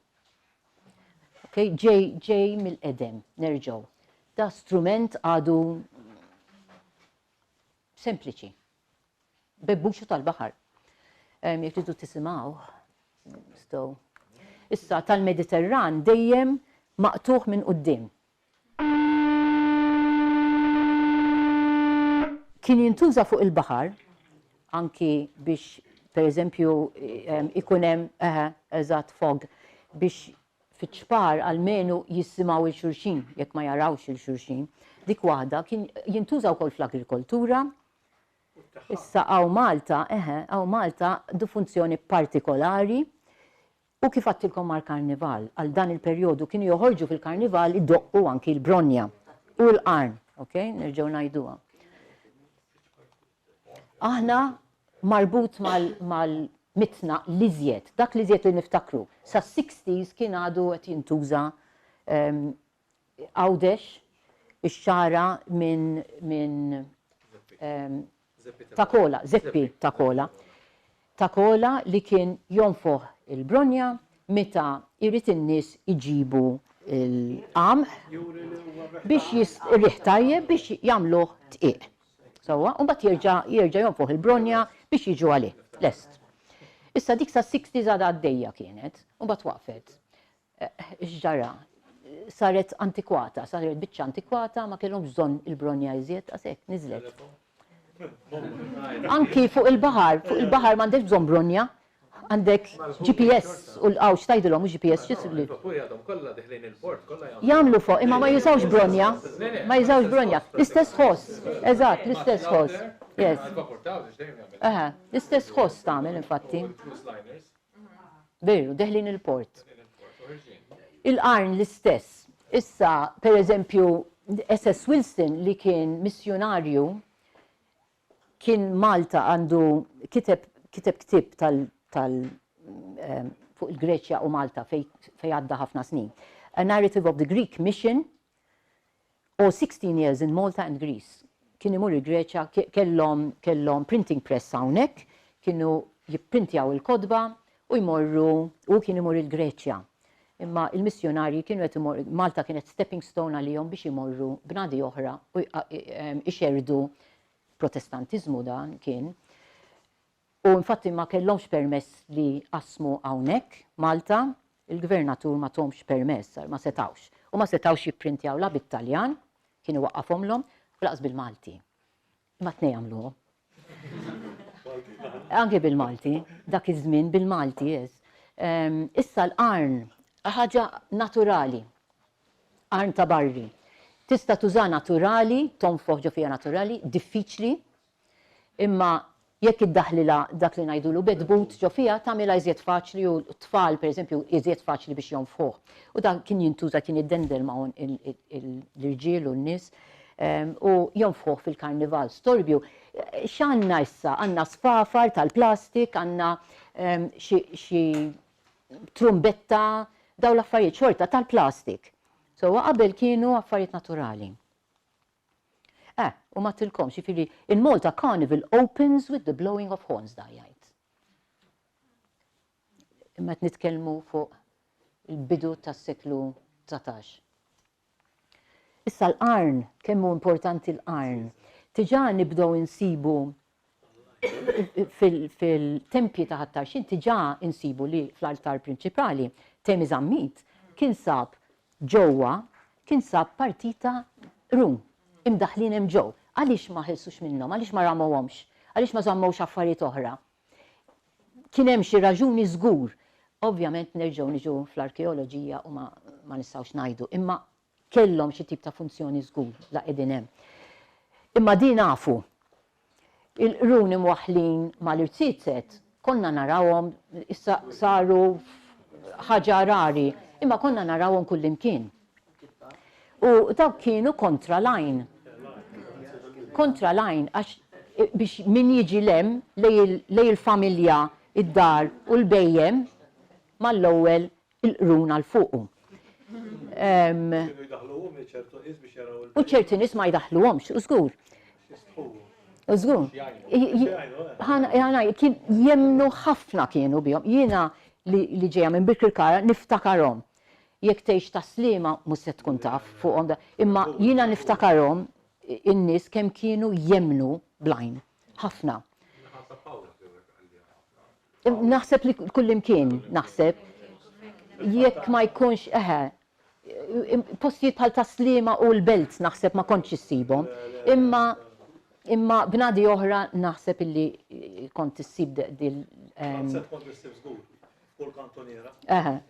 Speaker 2: Okay? Ġej mill-qedem, nerġgħu. Da strument għadu sempliċi. Bebbuxu tal-baħar. Jekk tridu tisimgħu. Issa tal-Mediterran dejjem maqtuħ minn quddiem. Kien jintuża fuq il-baħar anki biex pereżempju ikun hemm eżatt fog biex fiċ-ċpar almenu jissimgħu il-xulxin jekk ma jarawx il-xulxin. Dik waħda kien jintuża wkoll fl-agrikoltura. Issa għaw Malta du funzjoni partikolari u kif għattilkom mal-karnival. Għal dan il-perjodu kienu joħorġu fil-karnival id-doqqu anki l-bronja u l-qarn. Okay? Nerġgħu ngħiduha. Aħna marbut mal-mitna l-iżjed, dak l-iżjed li niftakru. Sa 60s kien għadu qed jintuża għawdex ix-xara minn takola, zeppi takola. Takola li kien jonfoħ il-bronja meta jrid in-nies iġibu l-qamħ biex riħ tajjeb biex jagħmluh tqiq. Sewwa, u mbagħad jerġa' jonfoħ il-bronja biex jiġu għalih, lest. Issa dik sa 60s għadha għaddejja kienet, u mbagħad waqfet. X'ġara? Saret antikwata, saret biċċa antikwata, ma kellhom bżonn il-bronja iżjed għasek niżlet. Anki fuq il-baħar m'għandek bżonn bronja, għandek GPS u l-qawx tajdilhom mhux GPS x'isibli. Jagħmlu fuq, imma ma jużawx bronja, L-istess ħoss, eżatt, l-istess ħoss. Yes. L-istess ħoss tagħmel infatti. Veru, deħlin il-port. Il-qarn l-istess. Issa, pereżempju, SS Wilson li kien missjonarju kien Malta għandu kiteb ktib fuq il-Greċja u Malta fej għadda ħafna snin. A Narrative of the Greek Mission or 16 years in Malta and Greece. Kien imur il-Greċja, kellhom printing press hawnhekk, kienu jipprintjaw il-kodba u jmorru u kien imur il-Greċja. Imma il-missjonarji kienu qed imorru, Malta kienet stepping stone għalihom biex imorru bnadi oħra u ixerdu protestantizmu dan kien. U infatti ma kellhomx permess li qasmu hawnhekk Malta, il-gvernatur ma tomx permess, ma setawx. U ma setawx jipprintjaw la bit-Taljan, kienu waqqafhomlhom, u laqas bil-Malti. Ma tnej għamluhom. Anke bil-Malti, dak iż-żmien bil-Malti, yes. Issa l-qarn, ħaġa naturali. Qarn ta' barri. Tista' tuża naturali, tonfoħ ġo fija naturali, diffiċli, imma jekk iddaħlilha dak li ngħidulu bedbut ġo fija tagħmilha iżjed faċli u t-tfal pereżempju iżjed faċli biex jonfoħ. U dan kien jintuża kien iddendel ma' l-irġiel u n-nies u jonfoħ fil-karnival. Storbju, x'għandna issa? Għandna sfafar tal-plastik, għandna xi trumbetta, daw l-affarijiet xorta tal-plastik. So, qabel kienu affarijiet naturali. U ma tilkom, xifieri, in Malta Carnival opens with the blowing of horns da jgħid. Imma qed nitkellmu fuq il-bidu tas-seklu 19. Issa l-qarn, kemm hu importanti l-qarn. Tiġà nibdew insibu fil-tempji ta' ħattarxin, tiġà insibu li fl-altar prinċipali Temiz Ammit kien sab ġewwa kien sab partita rum imdaħlin hemm ġew. Għaliex ma ħelsux minnhom, għaliex ma ramawhomx, għaliex ma żammewx affarijiet oħra. Kien hemm xi raġuni żgur. Ovvjament nerġgħu niġu fl-arkeoloġija u ma nistgħux ngħidu, imma kellhom xi tip ta' funzjoni żgur la qegħdin hemm. Imma din nafu. il-qrun imwaħħlin mal-irtizet, konna narawhom issa saru ħaġa rari, imma konna narawhom kullimkien. U dawk kienu kontra lajn. Kontra lajn, għax biex min jiġi lem lej il-familja, id-dar u l-bejjem mal-ewwel il-qrun għal fuqu. U ċerti nies ma jdaħluhomx, u żgur. U żgur. Kien jemnu ħafna kienu bihom. Jiena li ġejja minn Birkirkara niftakarhom. Jekk tgħix taslima mhux se tkun taf fuqhom, imma jiena niftakarhom in-nies kemm kienu jemnu blajn. Ħafna. Naħseb li kullimkien, naħseb, jekk ma jkunx, postijiet bħal taslima u l-belt naħseb ma kontx issibhom, imma b'nadi oħra naħseb illi kont issib dil.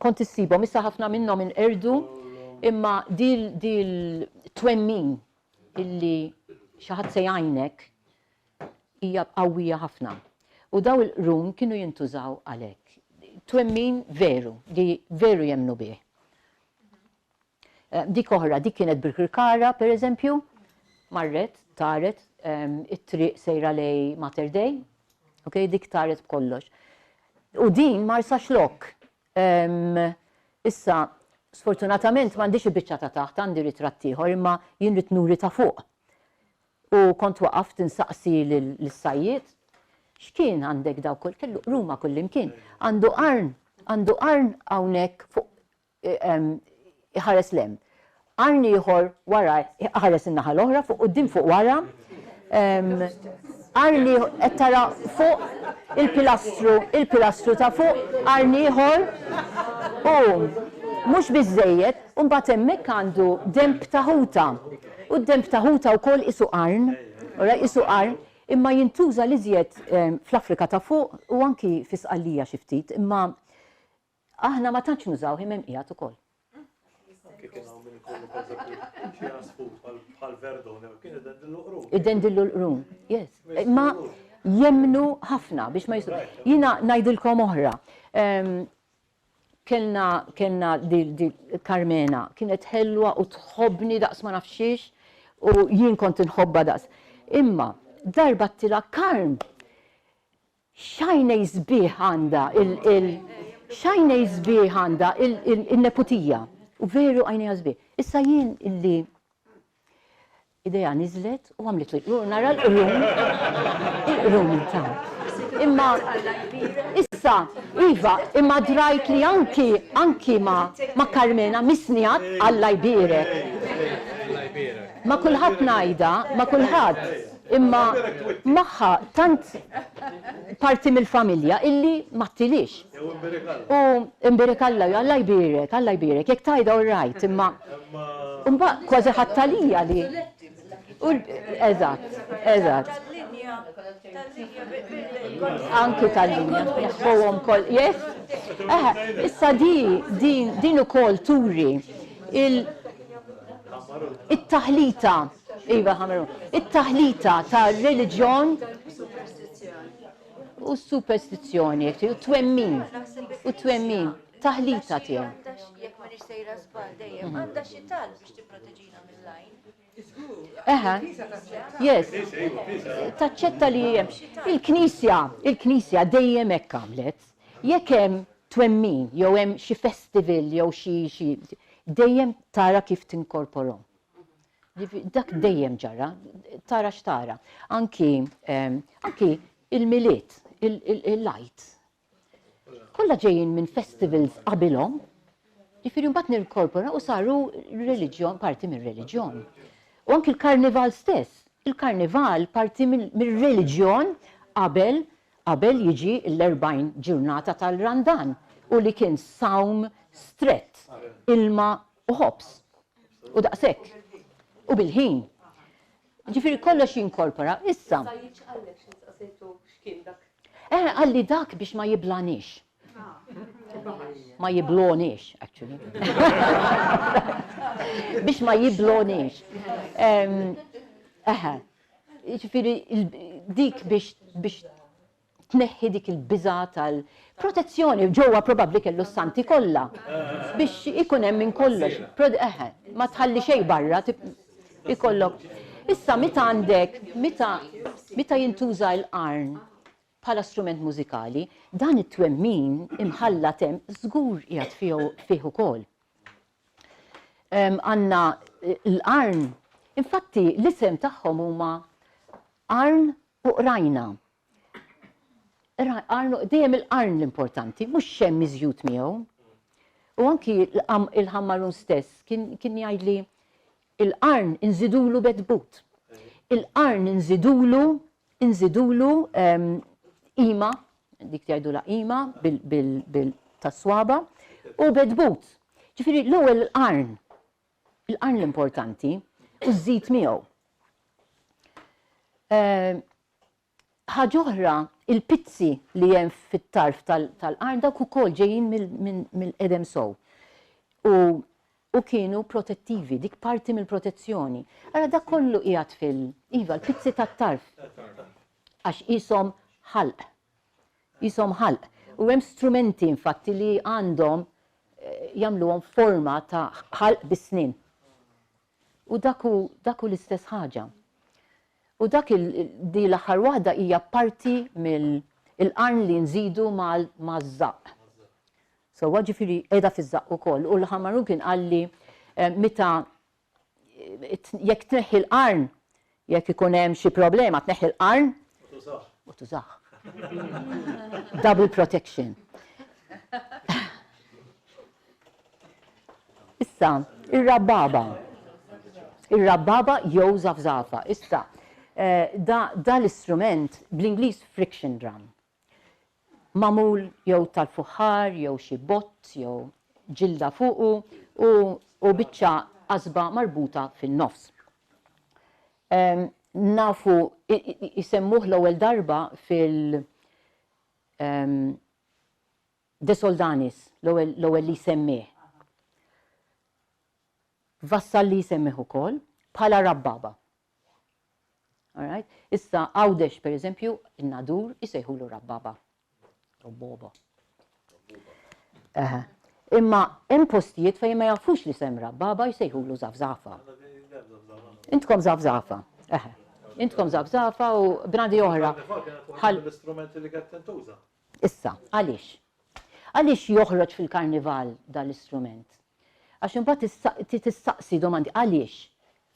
Speaker 2: Kont issibhom, issa ħafna minnhom inqerdu, imma dil twemmin illi xi ħadd se jgħinek hija qawwija ħafna. U daw il-qrun kienu jintużaw għalhekk. Twemmin veru, li veru jemnu bih. Dik oħra, dik kienet Birkirkara, per eżempju, marret, taret, it-triq sejra lej Mater Dei, dik taret b'kollox. U din marsa xlok. Issa, sfortunatament m'għandix il-biċċa ta' taħt, għandi ritratt ieħor, imma jien rid nuri ta' fuq. U kont waqaft insaqsi lis-sajjied, x'kien għandek daw kull kellu Ruma kullimkien. Għandu qarn hawnhekk fuq iħares lem. Qarn ieħor wara iħares in-naħa l-oħra fuq quddiem fuq wara. Qarn qed tara fuq il-pilastru ta' fuq, qarn ieħor u mhux biżżejjed, u mbagħad hemmhekk għandu demb ta' ħuta. U d-demb ta' ħuta wkoll isu qarn, imma jintuża l-iżjed fl-Afrika ta' fuq u anki fi Sqallija xi ftit, imma aħna ma tantx nużaw hemm qiegħed ukoll. Id-dendillu l-qrun, yes. Imma jemnu ħafna biex ma jisru. Jiena ngħidilkom oħra. Kellna di Carmena, kienet ħelwa u tħobbni daqs ma nafxiex u jien kont nħobba daqs. Imma darba tila karm, xajna jizbieħ għanda il-neputija. U veru għajna jizbieħ. Issa jien illi ideja nizlet u għamlet li nara il-qrun ta' imma issa, Iva, imma drajt li anki ma Carmena misnijat Alla jbirek. Ma kulħadd ngħidha, ma kulħadd, imma magħha tant parti mill-familja illi ma tilix. U imbirek Alla jbirek, jekk tajda all-right, imma mbagħad kważi ħattalija li. Eżatt. Anki tal-linja, jaħħuhom koll, yes? Issa din ukoll turi it-taħlita, it-taħlita ta' reliġjon u superstizzjoni, u twemmin, taħlita tiegħu.
Speaker 6: Jekk ma nixtejra żball dejjem għandha xi tal biex tipproteġina mill-lajn.
Speaker 2: Yes, taċċetta li il-Knisja dejjem hekk għamlet. Jekk hemm twemmin, jew hemm xi festival, jew xi dejjem tara kif tinkorporhom. Dak dejjem ġara, tara x'tara. Anki il-miliet, il-lajt. Kollha ġejjin minn festivals qabilhom, ġifieri mbagħad nirkorpora u saru reliġjon, parti mir-reliġjon. U anki il-karnival stess. Il-karnival parti mir-reliġjon qabel jiġi l-40 ġurnata tal-Randan u li kien sawm strett, ilma u ħobs. U daqshekk. U bil-ħin. Ġifieri kollox jinkorpora. Issa. Għalli dak biex ma jiblanix. Ma jiblonix, actually. Biex ma jiblonix. Ġifieri dik biex tneħħi dik il-biża tal-protezzjoni ġewwa probabbli kellu s-santi kollha biex ikun hemm minn kollox. Ma tħalli xejn barra ikollok. Issa meta għandek meta jintuża l-qarn bħala strument mużikali, dan it-twemmin imħallat hemm żgur qiegħed fih ukoll. Għandna l-qarn, infatti l-isem tagħhom huma qarn u qrajna. Dejjem il-qarn l-importanti, mhux xemm miżjud miegħu. U anki il-ħammarun stess kien jgħidli il-qarn inżidulu bedbut. Il-qarn inżidulu qima, dik jgħidula qima bil-taswaba u bedbut. Ġifieri l-ewwel il-qarn l-importanti u żżid miegħu. Ħaġa oħra, il-pizzi li hemm fit-tarf tal-qarn dawk ukoll ġejjin mill-qedem sow. U kienu protettivi, dik parti mill-protezzjoni. Ara dak kollu qiegħed iva l-pizzi tat-tarf. Għax qishom ħalq. U hemm strumenti infatti li għandhom jagħmluhom forma ta' ħalq bis-snin. U daku l-istess ħaġa. U dak di l-aħħar waħda hija parti mill-qarn li nżidu maż-żaq. So ġifieri qiegħda fiż-żaq ukoll. U l-ħammarun kien qal li meta jekk tneħħi l-qarn, jekk ikun hemm xi problema tneħħi l-qarn u tużaħ. Double protection. Issa, ir-rabbaba jew żafżafa. Issa, da l-istrument bl-Ingliż friction drum. Mamul jew tal-fuħar, jew xi bott, jew ġilda fuqu u biċċa qasba marbuta fin-nofs. Nafu isemmuh l-ewwel darba De Soldanis, l-ewwel li semmih. Vassal li semmih ukoll bħala rabbaba. Issa Għawdex per eżempju, in-nadur isejħulu rabbaba. Boba. Imma hemm postijiet fejn ma jafux li sem rabbaba jsejħulu żafżafa. Intkom żafżafa. Intkom żafżafa u bnadi oħra.
Speaker 4: L-istrumenti li qed tintuża.
Speaker 2: Issa, għaliex? Għaliex joħroġ fil-karnival dal-istrument? Għax imbagħad tistaqsi domandi għaliex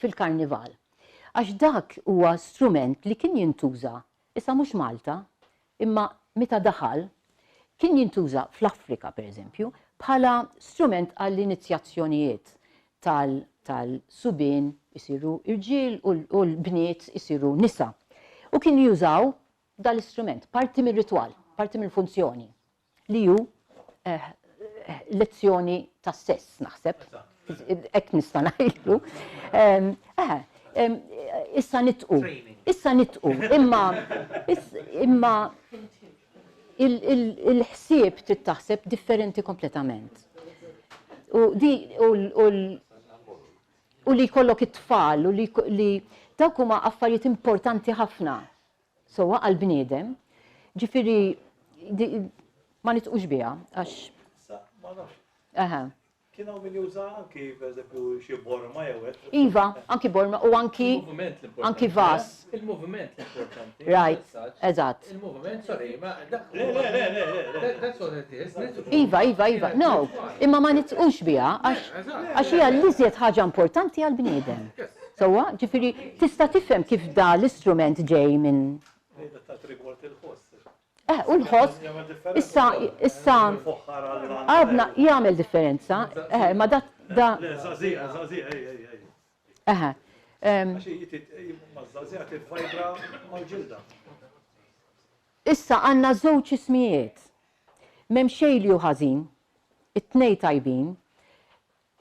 Speaker 2: fil-karnival? Għax dak huwa strument li kien jintuża, issa mhux Malta, imma meta daħal, kien jintuża fl-Afrika pereżempju bħala strument għall-inizjazzjonijiet tal-subien isiru irġiel u l-bniet isiru nisa. U kien jużaw dal-istrument, parti mir-ritwal, parti mill-funzjoni, li hu lezzjoni ta' sess, naħseb, hekk nista' ngħidlu. Issa nitqu, imma il-ħsieb trid taħseb differenti kompletament. U li jkollok it-tfal, u li dawk huma affarijiet importanti ħafna sewwa għall-bniedem, ġifieri ma nitqux biha għax.
Speaker 4: Kienu min juża anki pereżempju xi borma jew hekk.
Speaker 2: Iva, anki borma u anki vas.
Speaker 5: Il-moviment l-importanti.
Speaker 2: Right, eżatt.
Speaker 5: Il-moviment, sorry, ma that's what it is.
Speaker 2: Iva, no, imma ma nitqux biha għax hija l-iżjed ħaġa importanti għall-bniedem. Sewwa, ġifieri tista' tifhem kif da l-istrument ġej minn. U l-ħoss, issa, għadna jgħamil differenza, ma da. Issa għanna żewġ ismijiet, m'hemm xejn li hu ħażin, it-tnej tajbin,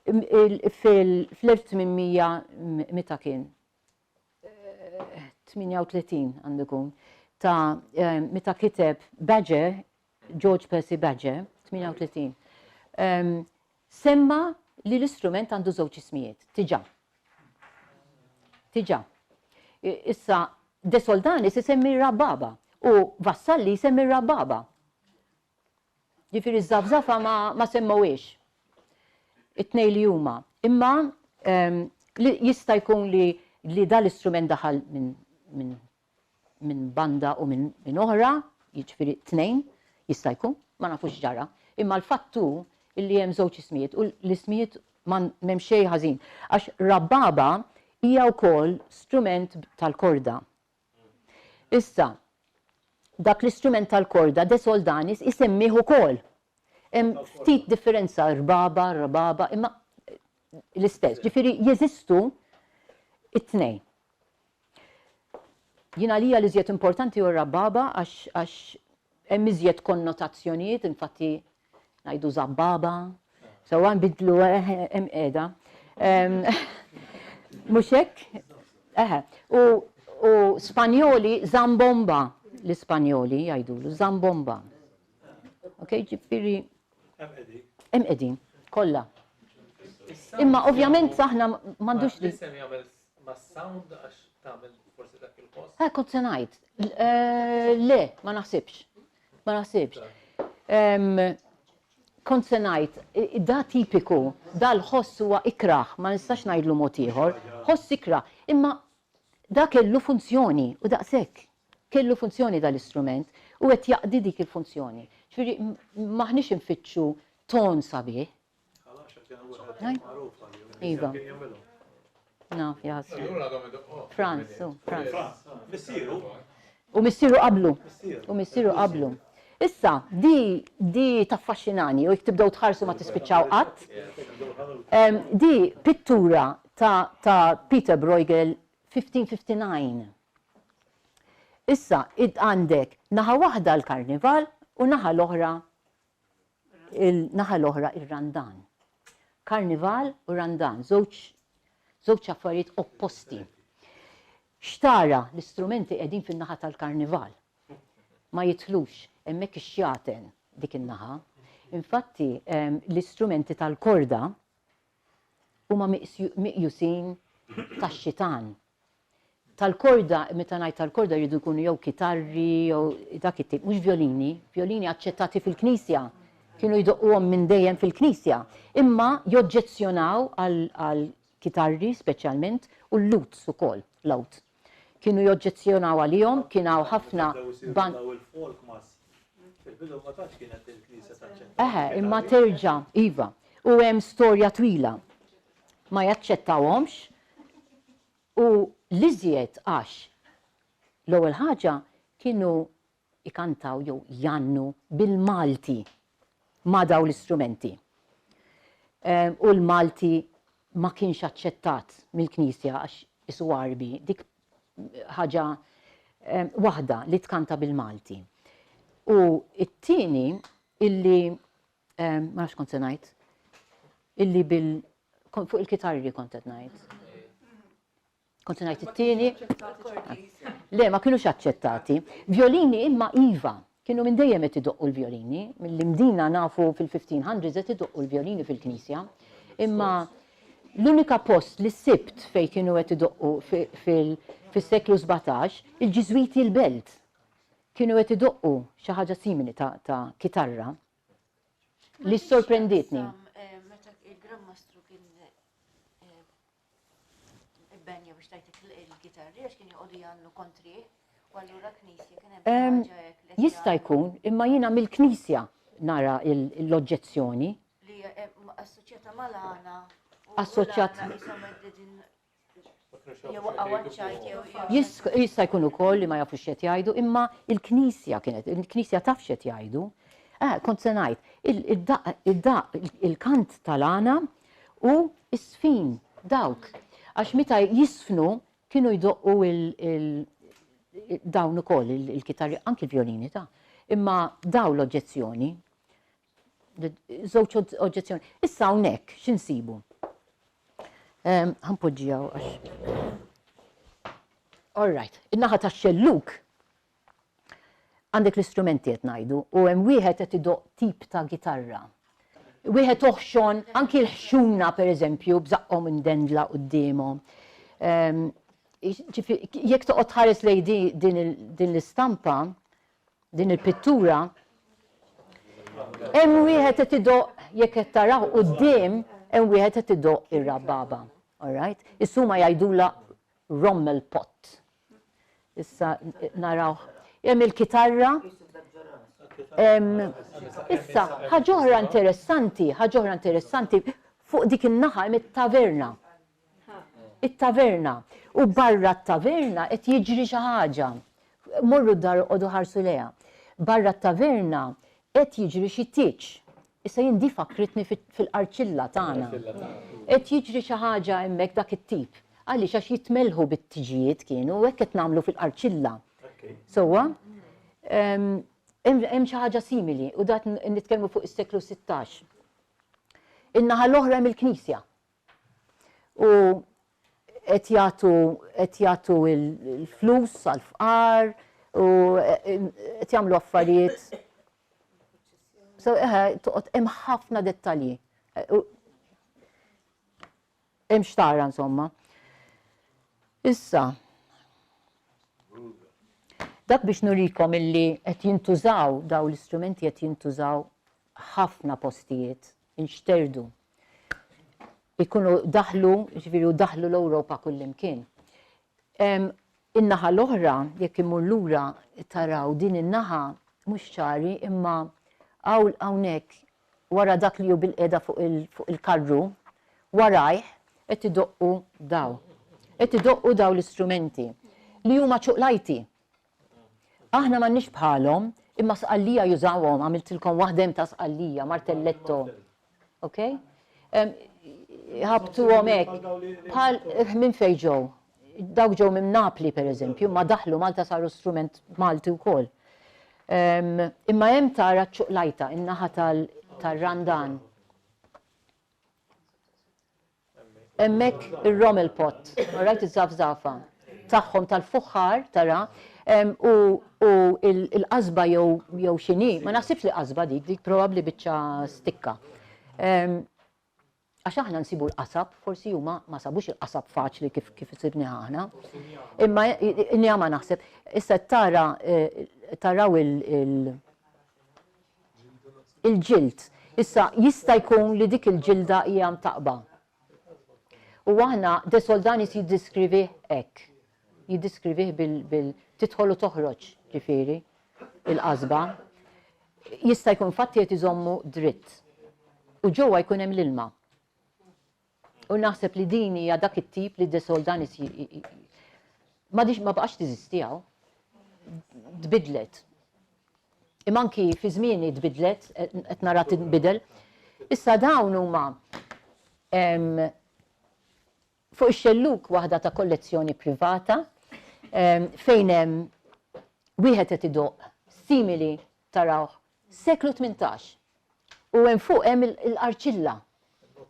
Speaker 2: fl-1800 meta kien? 38 għandikun. Ta' meta kiteb Badger, George Percy Badger, 38, semma li l-istrument għandu żewġ ismijiet, tiġa. Issa De Soldanis isemmi rababa u Vassalli isemmi rababa. Ġifieri żafżafa ma semmawiex. It-tnej li huma. Imma jista' jkun li dal-istrument daħal minn banda u minn oħra, jiġifieri tnejn jista' jkun, ma nafux ġara. Imma l-fattu illi hemm żewġ ismijiet u l-ismijiet m'hemm xejn ħażin. Għax rabbaba hija wkoll strument tal-korda. Issa, dak l-istrument tal-korda De Soldanis isemmih ukoll. Hemm ftit differenza rababa, imma l-istess. Ġifieri jeżistu it-tnejn. Jiena lija li żjed importanti hu rababa għax hemm iżjed konnotazzjonijiet, infatti ngħidu zabbaba, sewwa nbidlu hemm qiegħda. Mhux hekk? U Spanjoli zambomba, l-Ispanjoli jgħidulu zambomba. Okay, ġifieri hemm qegħdin kollha. Imma ovvjament aħna m'għandux li.
Speaker 5: L-isem jagħmel ma' sound għax tagħmel forsi dak il-post.
Speaker 2: Kont se ngħid. Le, ma naħsibx. Ma naħsibx. Kont se ngħid, da tipiku, da l-ħoss huwa ikraħ, ma nistax ngħidlu mod ieħor, ħoss ikraħ, imma da kellu funzjoni u daqshekk. Kellu funzjoni dal-istrument u qed jaqdi dik il-funzjoni. Ġifieri maħniex infittxu ton sabiħ. Iva. Naf, jassu. Franz. U missieru qablu. Issa, di taffaxxinani u jekk tibdew tħarsu ma tispiċċaw qatt. Di pittura ta' Peter Bruegel 1559. Issa, għandek naħa waħda l-karnival u naħa l-oħra il-randan. Karnival u randan, żewġ affarijiet opposti. Xtara l-istrumenti qegħdin fin-naħa tal-karnival. Ma jidħlux hemmhekk ix-xjaten dik in-naħa. Infatti l-istrumenti tal-korda huma miqjusin tax-xitan. Tal-korda, meta ngħid tal-korda jridu jkunu jew kitarri jew dak it-tip, mhux violini, violini aċċettati fil-Knisja. Kienu jdoqquhom minn dejjem fil-Knisja, imma joġġezzjonaw għal kitarri speċjalment u l-luts ukoll, l-out. Kienu joġġezzjonaw għalihom, kienu ħafna imma terġa' iva, u hemm storja twila. Ma jaċċettawhomx u l-iżjed għax l-ewwel ħaġa kienu ikantaw jew jannu bil-Malti ma' daw l-istrumenti. U l-Malti ma kienx aċċettat mill-Knisja għax isu Arbi, dik ħaġa waħda li tkanta bil-Malti. U it-tieni illi ma nafx kont se ngħid, illi fuq il-kitarri kont qed ngħid. Kont se ngħid it-tieni. Le, ma kienux aċċettati. Violini imma iva. Kienu minn dejjem qed idoqqu l-violini, mill-imdina nafu fil-1500s qed idoqqu l-violini fil-Knisja. Imma l-unika post li sibt fejn kienu qed idoqqu fis-seklu 17, il-Ġiżwiti l-Belt kienu qed idoqqu xi ħaġa simili ta' kitarra li sorprenditni.
Speaker 6: Meta il-Grammastru kien ibbenja biex tajtek il-kitarri għax kien joqogħdu jagħmlu kontri, u allura Knisja kien hemm ħaġa hekk.
Speaker 2: Jista' jkun, imma jiena mill-Knisja nara l-oġġezzjoni.
Speaker 6: Li assoċjata mal-għana.
Speaker 2: Assoċjat. Jista' jkun ukoll li ma jafux x'qed jgħidu, imma il-Knisja taf x'qed jgħidu. Kont se ngħid, il-kant tal-għana u s-sfin dawk. Għax meta jisfnu kienu jdoqqu dawn ukoll il-kitarri, anki il-violini ta' imma dawn l-oġġezzjoni. Żewġ oġġezzjoni. Issa hawnhekk x'insibu? Ħanpoġġijaw għax. All right, in-naħa tax-xelluk għandek l-istrumenti qed ngħidu u hemm wieħed qed idoq tip ta' gitarra. Wieħed oħxon, anki l-ħxuna pereżempju bżaqqhom indendla qudiemhom. jekk toqgħod tħares lejn din l-istampa, din il-pittura, hemm wieħed qed idoq jekk qed taraw quddiem hemm wieħed qed idoq ir-rababa. All right? Is-suma jgħidula Rommel pot. Issa naraw hemm il-kitarra. Issa ħaġa oħra interessanti fuq dik in-naħa hemm it-taverna. It-taverna. U barra t-taverna qed jiġri xi ħaġa. Morru d-dar qogħdu ħarsu leha. Barra t-taverna qed jiġri xi tieġ. Issa jien di fakritni fil-qarċilla tagħna. Qed jiġri xi ħaġa hemmhekk dak it-tip. Għaliex għax jitmelħu bit-tiġijiet kienu u hekk qed nagħmlu fil-qarċilla. Sewwa hemm xi ħaġa simili u dat nitkellmu fuq is-seklu 16. In-naħa l-oħra hemm il-Knisja. U qed jagħtu il-flus għall-fqar u qed jagħmlu affarijiet. So toqgħod hemm ħafna dettalji. Hemm xtara insomma. Issa dak biex nurikom illi qed jintużaw daw l-istrumenti qed jintużaw ħafna postijiet inxterdu. Ikunu daħlu, ġifieri daħlu l-Ewropa kullimkien. In-naħa l-oħra jekk imur lura taraw din in-naħa mhux ċari imma hawnhekk wara dak li hu bil-qiegħda fuq il-karru warajh qed idoqqu daw. Qed idoqqu daw l-istrumenti li huma ċuqlajti. Aħna m'għandniex bħalhom imma sqallija jużawhom, għamiltilkom waħdem ta' sqallija, martelletto. Okay? Ħabtuhom hekk bħal minn fejn ġew. Dawk ġew minn Napli pereżempju, ma daħlu Malta saru strument Malti wkoll. Imma hemm tara ċuqlajta in-naħa tar-Randan. Hemmhekk ir-Rommel pot, rajt iż-żafżafa tagħhom tal-fuħħar tara u l-qasba jew x'inhi, ma naħsibx li qasba dik probabbli biċċa stikka. Għax aħna nsibu l-qasab, forsi huma ma sabux il-qasab faċli kif isibni aħna. Imma inni ma naħseb, issa taraw il-ġild. Issa jista' jkun li dik il-ġilda hija mtaqba. U aħna De Soldanis jiddiskrivih hekk. Jiddiskrivih bil-tidħol u toħroġ ġifieri il-qasba. Jista' jkun fatti qed iżommu dritt. U ġewwa jkun hemm l-ilma. U naħseb li din hija dak it-tip li De Soldanis ma baqax tiżisti hawn. Tbidlet. Imma anki fi żmieni tbidlet, qed nara tinbidel. Issa dawn huma fuq ix-xelluk waħda ta' kollezzjoni privata fejn hemm wieħed qed idoq simili tarawh seklu 18. U hemm fuq hemm il-qarċilla,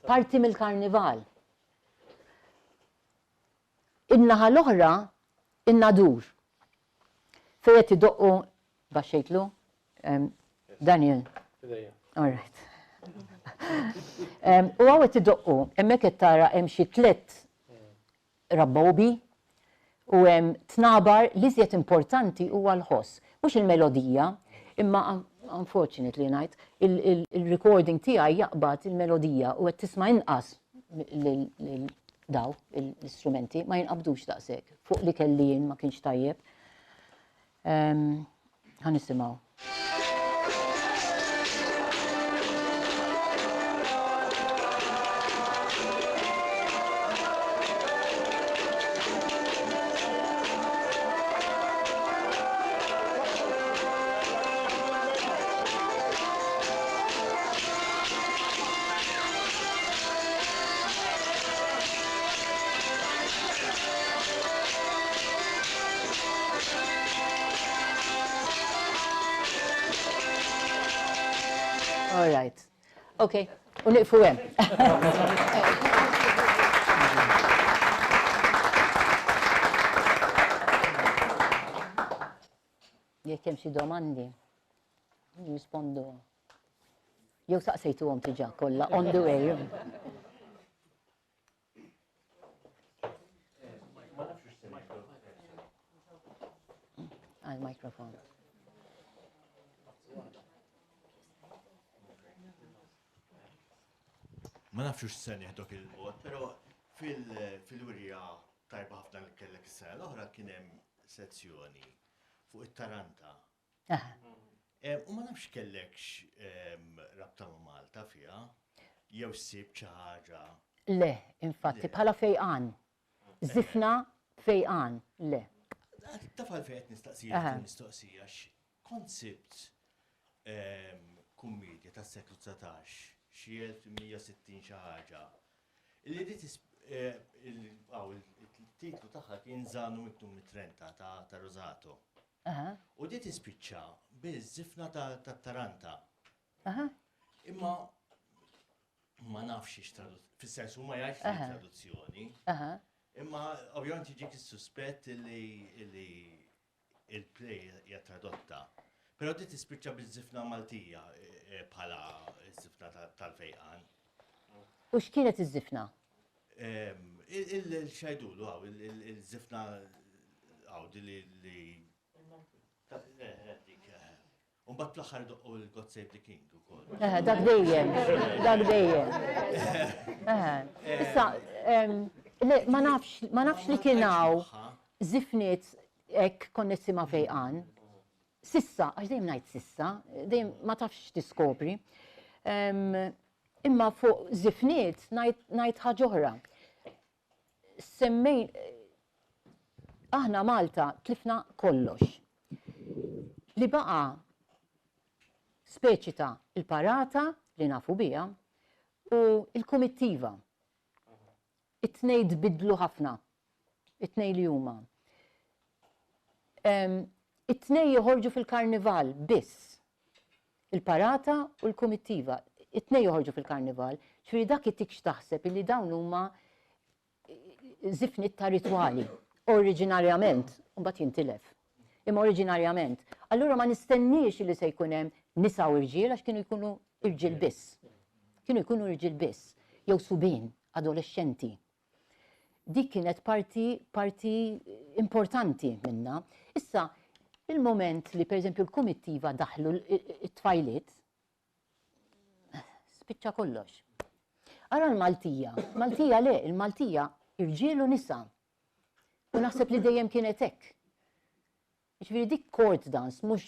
Speaker 2: parti mill-karnival. In-naħa l-oħra in-nadur. Fejn qed idoqqu baxxejtlu Daniel. All right. U għaw qed idoqqu, hemmhekk qed tara hemm xi 3 rabbobi u hemm tnabar li iżjed importanti huwa l-ħoss. Mhux il-melodija, imma unfortunately ngħid, il-recording tiegħi jaqbad il-melodija u qed tisma' inqas daw l-istrumenti ma jinqabdux daqshekk. Fuq li kelli jien ma kienx tajjeb. Ħanisimgħu. All right. Okay. U niqfu hemm. Jekk hemm xi domandi, jirrispondu. Jew saqsejtuhom diġà kollha on the way. għal-mikrofon.
Speaker 7: Ma nafx se nieħdok il-mod, però fil-wirja tajba ħafna li kellek is-sena l-oħra kien hemm sezzjoni fuq it-Taranta. U ma nafx kellekx rabta ma' Malta fiha, jew ssib xi ħaġa.
Speaker 2: Le, infatti, bħala fejqan. Zifna fejqan, le.
Speaker 7: Tafal fejn qed nistaqsija konsibt kummedja tas-seklu 19, xi 1160 xi ħaġa. Illi il-titlu tagħha kien Żanu miktub mit-Trenta ta' Rosato. U di tispiċċa bil-żifna tat-Taranta. Imma ma nafx fis-sensu ma jgħidx traduzzjoni. Imma ovvjament jiġik is-suspett li il-play hija tradotta. Però di tispiċċa bil-żifna Maltija bħala żifna tal-fejqan.
Speaker 2: U x'kienet iż-żifna?
Speaker 7: Il-xajdulu għaw, il-żifna għaw li. Unbat fl-axar doqqu il-God Save the King u kol.
Speaker 2: Dak dejjem. Issa, ma nafx li kienaw zifniet ek konnessi ma fejqan. Sissa, għax dejjem ngħid sissa, dejjem ma tafx tiskopri. Imma fuq zifniet ngħid ħaġa oħra. Semmejn aħna Malta tlifna kollox. Li baqa speċi ta' il-parata li nafu bija u il-komittiva. It-tnej tbidlu ħafna. It-tnej li huma. It-tnej joħorġu fil-karnival biss. Il-parata u l-komittiva. It-tnej joħorġu fil-karnival. ċfiri dak it-tikx taħseb li dawn huma zifnit ta' ritwali. Oriġinarjament, u bat jintilef. Imma oriġinarjament. Allura ma nistenniex li se jkun hemm nisa u irġiel għax kienu jkunu irġiel biss. Kienu jkunu irġiel biss. Jew subin, adolescenti. Dik kienet parti importanti minna. Issa, il-moment li per eżempju l-komittiva daħlu it-tfajliet, spiċċa kollox. Ara l-Maltija. Maltija le, il-Maltija irġiel u nisa. U naħseb li dejjem kienet hekk. Ġifieri dik court dance mhux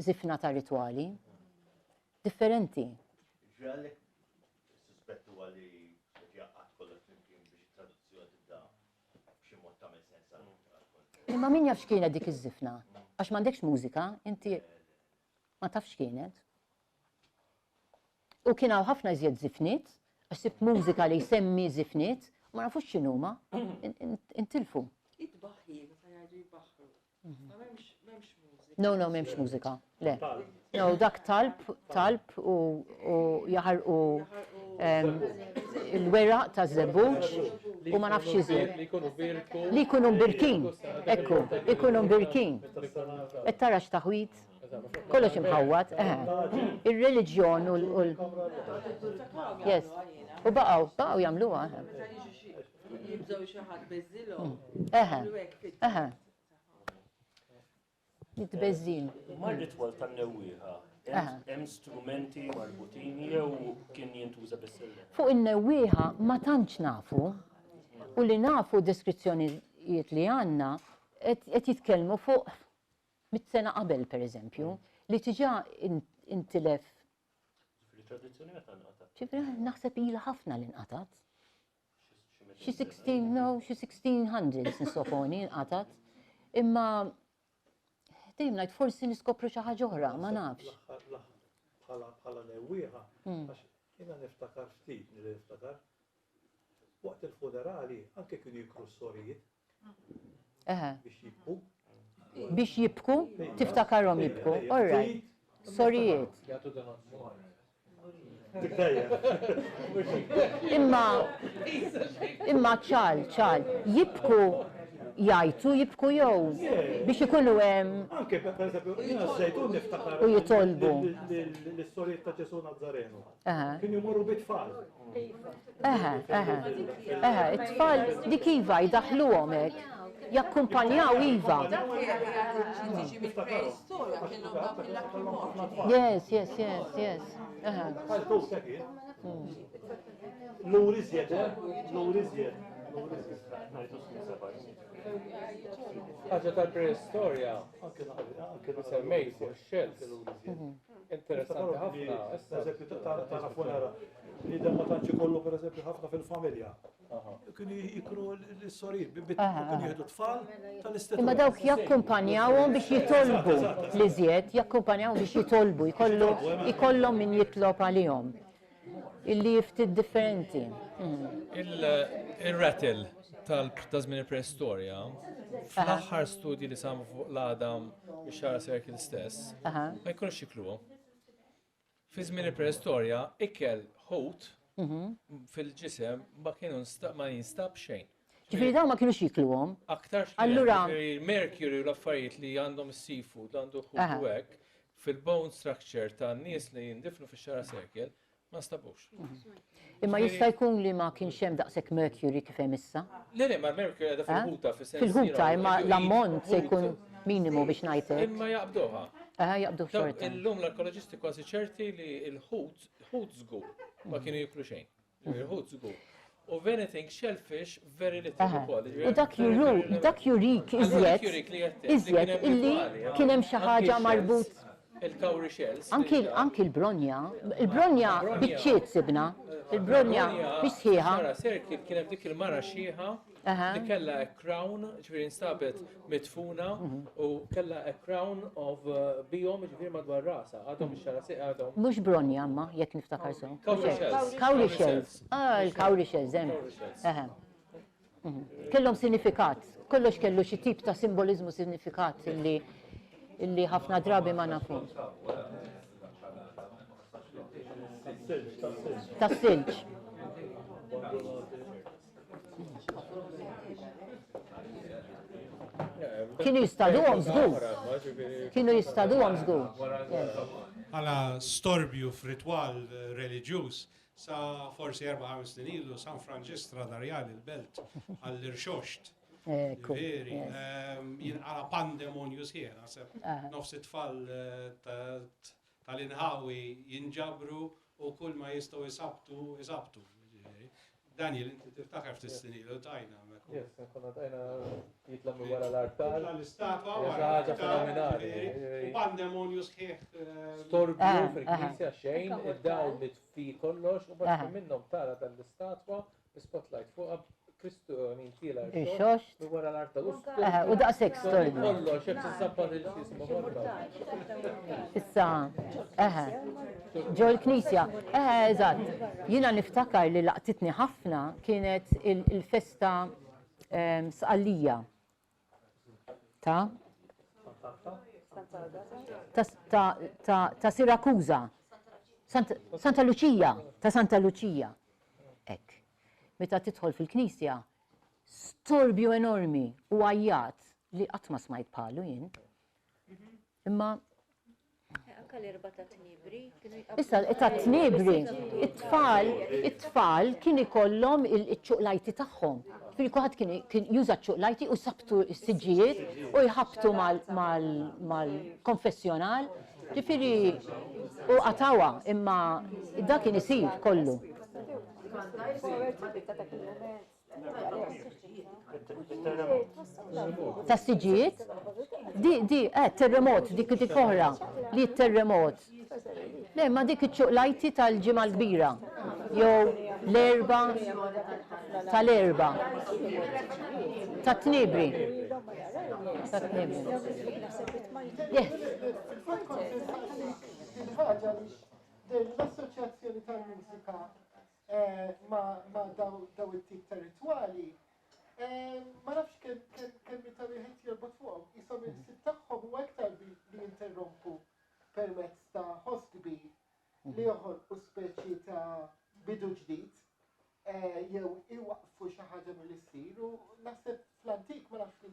Speaker 2: żifna ta' ritwali. Differenti.
Speaker 7: Ġralek suspettu għalli jaqqat kollox flimkien biex it-traduzzjoni tibda b'xi mod tagħmel sens.
Speaker 2: Imma min jaf x'kienet dik iż-żifna? Għax m'għandekx mużika, inti ma tafx x'kienet. U kien hawn ħafna iżjed żifniet, għax sibt mużika li jsemmi żifniet, ma nafux x'inhuma, intilfu.
Speaker 3: Itbaħħi, meta jgħidu jibbaħħu. Ma m'hemmx mużika.
Speaker 2: No, m'hemmx mużika, le. No, dak talb u jaħarqu il-weraq ta' żebbuġ u ma nafx iżjed. Li jkunu birkin, ekku, ikunu birkin. Qed tara x'taħwit, kollox imħawwat, ir-reliġjon u l. Yes. U baqgħu jagħmluha.
Speaker 3: Jibżgħu xi ħadd beżilhom.
Speaker 2: Jitbeżżin.
Speaker 8: Mar-ritwal tan-newwieħa, hemm strumenti marbutin jew kien jintuża bis-sella?
Speaker 2: Fuq in-newwieħa ma tantx nafu u li nafu deskrizzjonijiet li għandna qed jitkellmu fuq mit-sena qabel pereżempju li tiġà intilef.
Speaker 8: Tradizzjoni meta nqatat?
Speaker 2: Ġifri naħseb ilha ħafna li nqatat. Xi 1600s nisoponi nqatat. Imma dejjem ngħid forsi niskopru xi ħaġa oħra, ma nafx.
Speaker 4: Bħala newwieħa, għax jiena niftakar ftit niftakar. Waqt il-funerali anke kienu jikru s-sorijiet biex jibku.
Speaker 2: Biex jibku, tiftakarhom jibku. All right. Sorijiet. Imma ċal, jibku jajtu jibku jew biex ikunu hemm
Speaker 4: Anke, per eżempju, jina żejtun niftakar.
Speaker 2: U jitolbu.
Speaker 4: L-istorijiet ta' Ġesu Nazzarenu.
Speaker 2: Aha.
Speaker 4: Kienu jmorru bit-tfal.
Speaker 2: It-tfal dik iva jdaħluhom hekk, jakkumpanjaw iva. Yes.
Speaker 4: Għal-tus kien. L-ur iżjed, l-ur iżjed.
Speaker 5: ħaġa tal-preistorja, semmej fuq ix-xels. Interessanti ħafna.
Speaker 4: Per eżempju, tara fuqara li da ma tantx ikollu per eżempju ħafna fil-familja. Kienu jikru l-istorijiet, kienu jieħdu tfal tal-istat.
Speaker 2: Imma dawk jakkumpanjawhom biex jitolbu l-iżjed, jakkumpanjawhom biex jitolbu, ikollhom min jitlob għalihom. Illi ftit differenti.
Speaker 9: Il-ratel tal-żmien il-preistorja, fl-aħħar studji li samu fuq l-Adam biex xara Circle stess, ma jkunux jikluhom. Fi żmien il-preistorja, ikel ħut fil-ġisem ma jinstab xejn.
Speaker 2: Ġifieri dawn ma kienux jikluhom.
Speaker 9: Aktar
Speaker 2: Allura
Speaker 9: Mercury u l-affarijiet li għandhom is-seafood, għandu ħut u hekk, fil-bone structure ta' nies li jindifnu fix-xara Circle, ma stabux.
Speaker 2: Imma jista' jkun li ma kienx hemm daqshekk mercury kif hemm issa.
Speaker 9: Le, ma mercury għadha fil-ħuta fis-sens.
Speaker 2: Fil-ħuta, imma l-ammont se jkun minimu biex ngħidlek.
Speaker 9: Imma jaqbduha.
Speaker 2: Jaqbdu xorta.
Speaker 9: Illum l-arkeoloġisti kważi ċerti li l-ħut żgur ma kienu jiklu xejn. Il-ħut żgur. U anything shellfish very little ukoll.
Speaker 2: U dak jurik iżjed illi kien hemm xi ħaġa marbut.
Speaker 9: Il-cowrie shells.
Speaker 2: Anki l-bronja biċċiet sibna. Il-bronja biex sħiħa.
Speaker 9: Circle kien hemm dik il-mara xieħa li kellha a crown, ġifieri instabet mitfuna u kellha a crown of bihom ġifieri madwar rasa. Għadhom ix-xara għadhom.
Speaker 2: Mhux bronja imma jekk niftakar sew.
Speaker 9: Cowrie shells.
Speaker 2: Cowrie shells. Il-cowrie shells hemm. Kellhom sinifikat. Kollox kellu xi tip ta' simboliżmu sinifikat illi ħafna drabi ma nafhom. Tas-silġ. Kienu jistaduhom żgur.
Speaker 10: Għala storbju f'ritwal reliġjuż sa forsi 4-5 snin ilu San Franġistra darjal il-belt għall-irxoxt. Veri, għala pandemonju sħiħ, nofs it-tfal tal-inħawi jinġabru u kull ma jistaw jisabtu. Daniel, inti tiftakar f'tis-snin ilu tajna.
Speaker 5: Yes, konna tajna jitlamlu wara l-artar.
Speaker 10: L-istatwa
Speaker 5: wara ħaġa fenomenali.
Speaker 10: U pandemonju sħiħ.
Speaker 5: Storbju fil-knisja xejn, id-dawl mitfi kollox, u bħal minnhom tara tal-istatwa, spotlight fuqha Kristu min tila
Speaker 2: il-xoxt.
Speaker 5: U wara l-artar.
Speaker 2: U daqshekk storbju.
Speaker 5: Kollox, hekk tisabba il-ġismu kollox.
Speaker 2: Issa, ġo l-Knisja. Eżatt. Jiena niftakar li laqtitni ħafna kienet il-festa sqallija. Ta' Sirakuza. Santa Lucia. Ta' Santa Lucia. Ek. Meta tidħol fil-Knisja, storbju enormi u għajjat li qatt ma smajt bħalu jien. Imma issa ta' tnibri, it-tfal kien ikollhom il-ċuqlajti tagħhom. Ġifieri kulħadd kien juża ċuqlajti u sabtu s-siġġijiet u jħabtu mal-konfessjonal. Ġifieri u qatawa imma dak kien isir kollu. Ta' siġijiet? Terremot, dik oħra, li terremot. Le, ma dik iċ-ċuqlajti tal-ġimgħa l-kbira. Jew l-erba tal-erba. Ta' tnibri.
Speaker 3: L-Assoċjazzjoni tal-Mużika ma daw it-tip ta' ritwali, ma nafx kemm ta' wieħed jorbot fuqhom, ishom il-sit tagħhom huwa aktar li jinterrompu permezz ta' ħosbi li joħolqu speċi ta' bidu ġdid, jew iwaqfu xi ħaġa mill-issir u naħseb fl-antik ma nafx li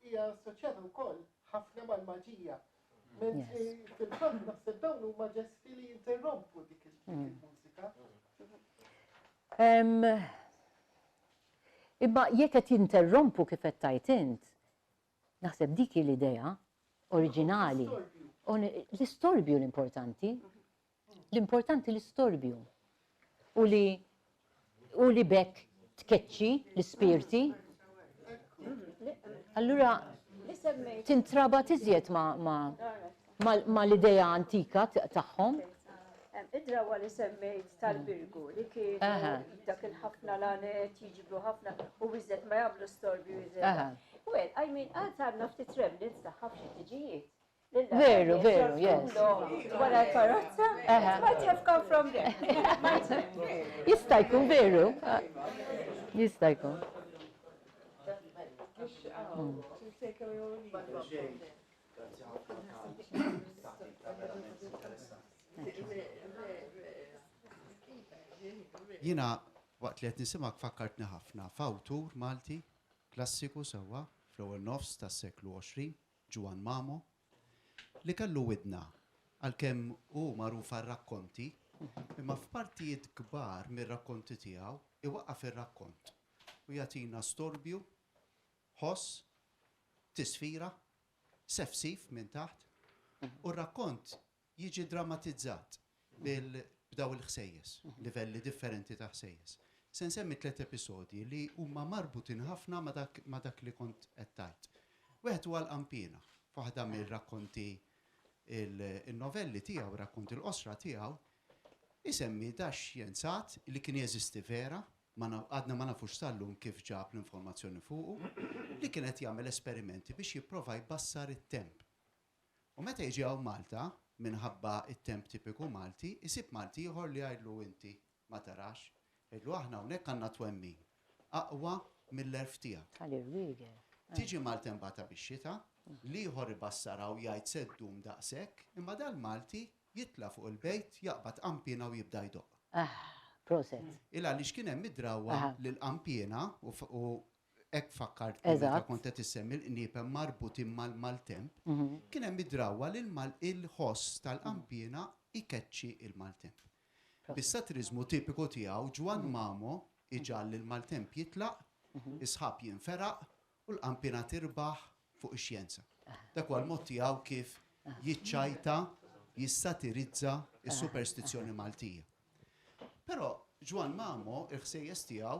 Speaker 3: hija assoċjata wkoll ħafna mal-maġija. Mentri fil-fatt naħseb dawn huma ġesti li jinterrompu dik il-mużika.
Speaker 2: Imma jekk qed jinterrompu kif qed tajt int, naħseb dik l-idea oriġinali. L-istorbju l-importanti. L-importanti l-istorbju. U li bekk tkeċċi l-ispirti. Allura tintrabat iżjed ma l-idea antika tagħhom.
Speaker 11: Id-drawa li semmejt tal-Birgu li kienu dak il-ħafna lanet jiġibru ħafna u biżet ma jagħmlu storbju iżjed. Well, I mean, għadna ftit remnants ta' ħafna tiġijiet.
Speaker 2: Veru, yes.
Speaker 11: Wara l-karozza, might have come from there.
Speaker 2: Jista' jkun veru. Jista' jkun.
Speaker 12: Jina, waqt li qed nisimgħek fakkartni ħafna f'awtur Malti, klassiku sewwa, fl-ewwel nofs tas-seklu 20, Juan Mamo, li kellu widna għalkemm hu magħruf għar-rakkonti, imma f'partijiet kbar mir-rakkonti tiegħu iwaqqaf ir-rakkont u jagħtina storbju, ħoss, tisfira, sefsif minn taħt, u r-rakkont jiġi drammatizzat b'daw il-ħsejjes, livelli differenti ta' ħsejjes. Se nsemmi 3 episodji li huma marbutin ħafna ma dak li kont qed tajt. Wieħed huwa l-Qampina, f'waħda mir-rakkonti il-novelli tiegħu, rakkonti l-qosra tiegħu, isemmi da xjenzat li kien jeżisti vera, għadna ma nafux tal-lum kif ġab l-informazzjoni fuqu, li kienet jagħmel esperimenti biex jipprova jbassar it-temp. U meta jiġi hawn Malta, minħabba it-temp tipiku Malti, isib Malti ieħor li jgħidlu inti ma tarax, jgħidlu aħna hawnhekk għandna twemmin, aqwa mill-erf tiegħek. Tiġi Malta imbagħad bix-xita, li ieħor ibassaraw jgħid seddum daqshekk, imma dal-Malti jitla fuq il-bejt, jaqbad qampina u jibda jdoq.
Speaker 2: Proset.
Speaker 12: Illa li x'kien hemm id-drawwa lill-qampina u hekk fakkart meta kont qed issemmi l-qniepen marbutin mal-temp, kien hemm id-drawwa li il-ħoss tal-qampina ikeċċi il-maltemp. Bis-satiriżmu tipiku tiegħu Juan Mamo iġalli l-maltemp jitlaq, isħab jinferaq u l-qampina tirbaħ fuq ix-xjenza. Dak huwa l-mod tiegħu kif jiċċajta, jissatirizza s-superstizzjoni Maltija. Però Juan Mamo il-ħsejjes tiegħu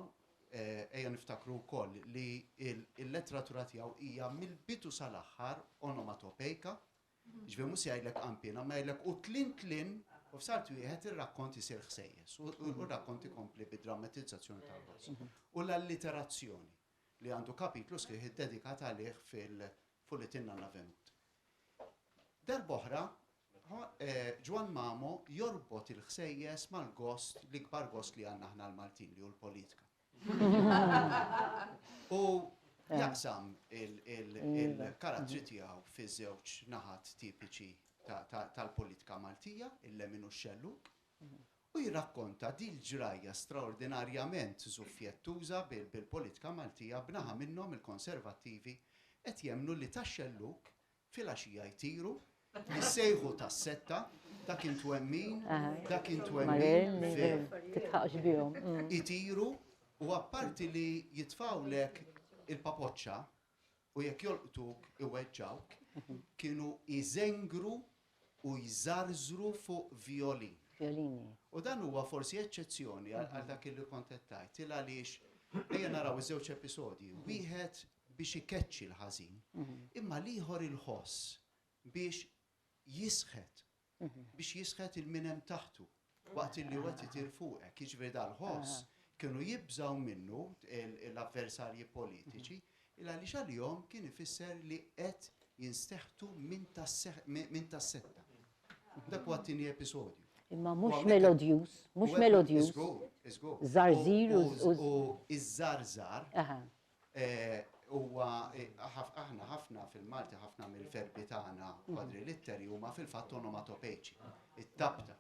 Speaker 12: ejja niftakru wkoll li l-letteratura tiegħu hija mill-bidu sal-aħħar onomatopejka, ġifieri mhux jgħidlek qampina, ma jgħidlek u tlin u f'sart wieħed ir-rakkont isir ħsejjes u r-rakkont ikompli bid-drammatizzazzjoni tal-ħoss. U l-allitterazzjoni li għandu kapitlu sħiħ iddedikat għalih fil-Fulitinna Navenut. Darb'oħra, Juan Mamo jorbot il-ħsejjes mal-gost, l-ikbar gost li għandna aħna l-Maltin li hu l-politika. U jaqsam il-karattri tiegħu fi żewġ naħat tipiċi tal-politika Maltija, il-lemin u x-xelluk, u jirrakkonta di l-ġrajja straordinarjament żufjettuża bil-politika Maltija b'naħa minnhom il-konservattivi qed jemmnu li tax-xelluk fil-għaxija jtiru, jissejħu tas-setta, dak intwemmin, jtiru, u apparti li jitfawlek il-papoċċa u jekk jolqtuk iweġġawk, kienu jżengru u jżarżru fuq violin. U dan huwa forsi eċċezzjoni għal dak li kontettajt, il għaliex ejja naraw iż-żewġ episodji, wieħed biex ikeċċi l-ħażin, imma liħor il-ħoss biex jisħet il-minem taħtu waqt li wet itir fuqek, jiġifieri dal-ħoss kienu jibżaw minnu l-avversarji politiċi, illa li xal-jom kien ifisser li qed jinsteħtu minn tas-setta. Dak huwa t-tieni episodju.
Speaker 2: Imma mhux melodjus. Żarżir u
Speaker 12: iż-żarżar huwa aħna ħafna fil-Malti ħafna mill-verbi tagħna quadriletteri huma fil-fatt onomatopejċi. It-tabta,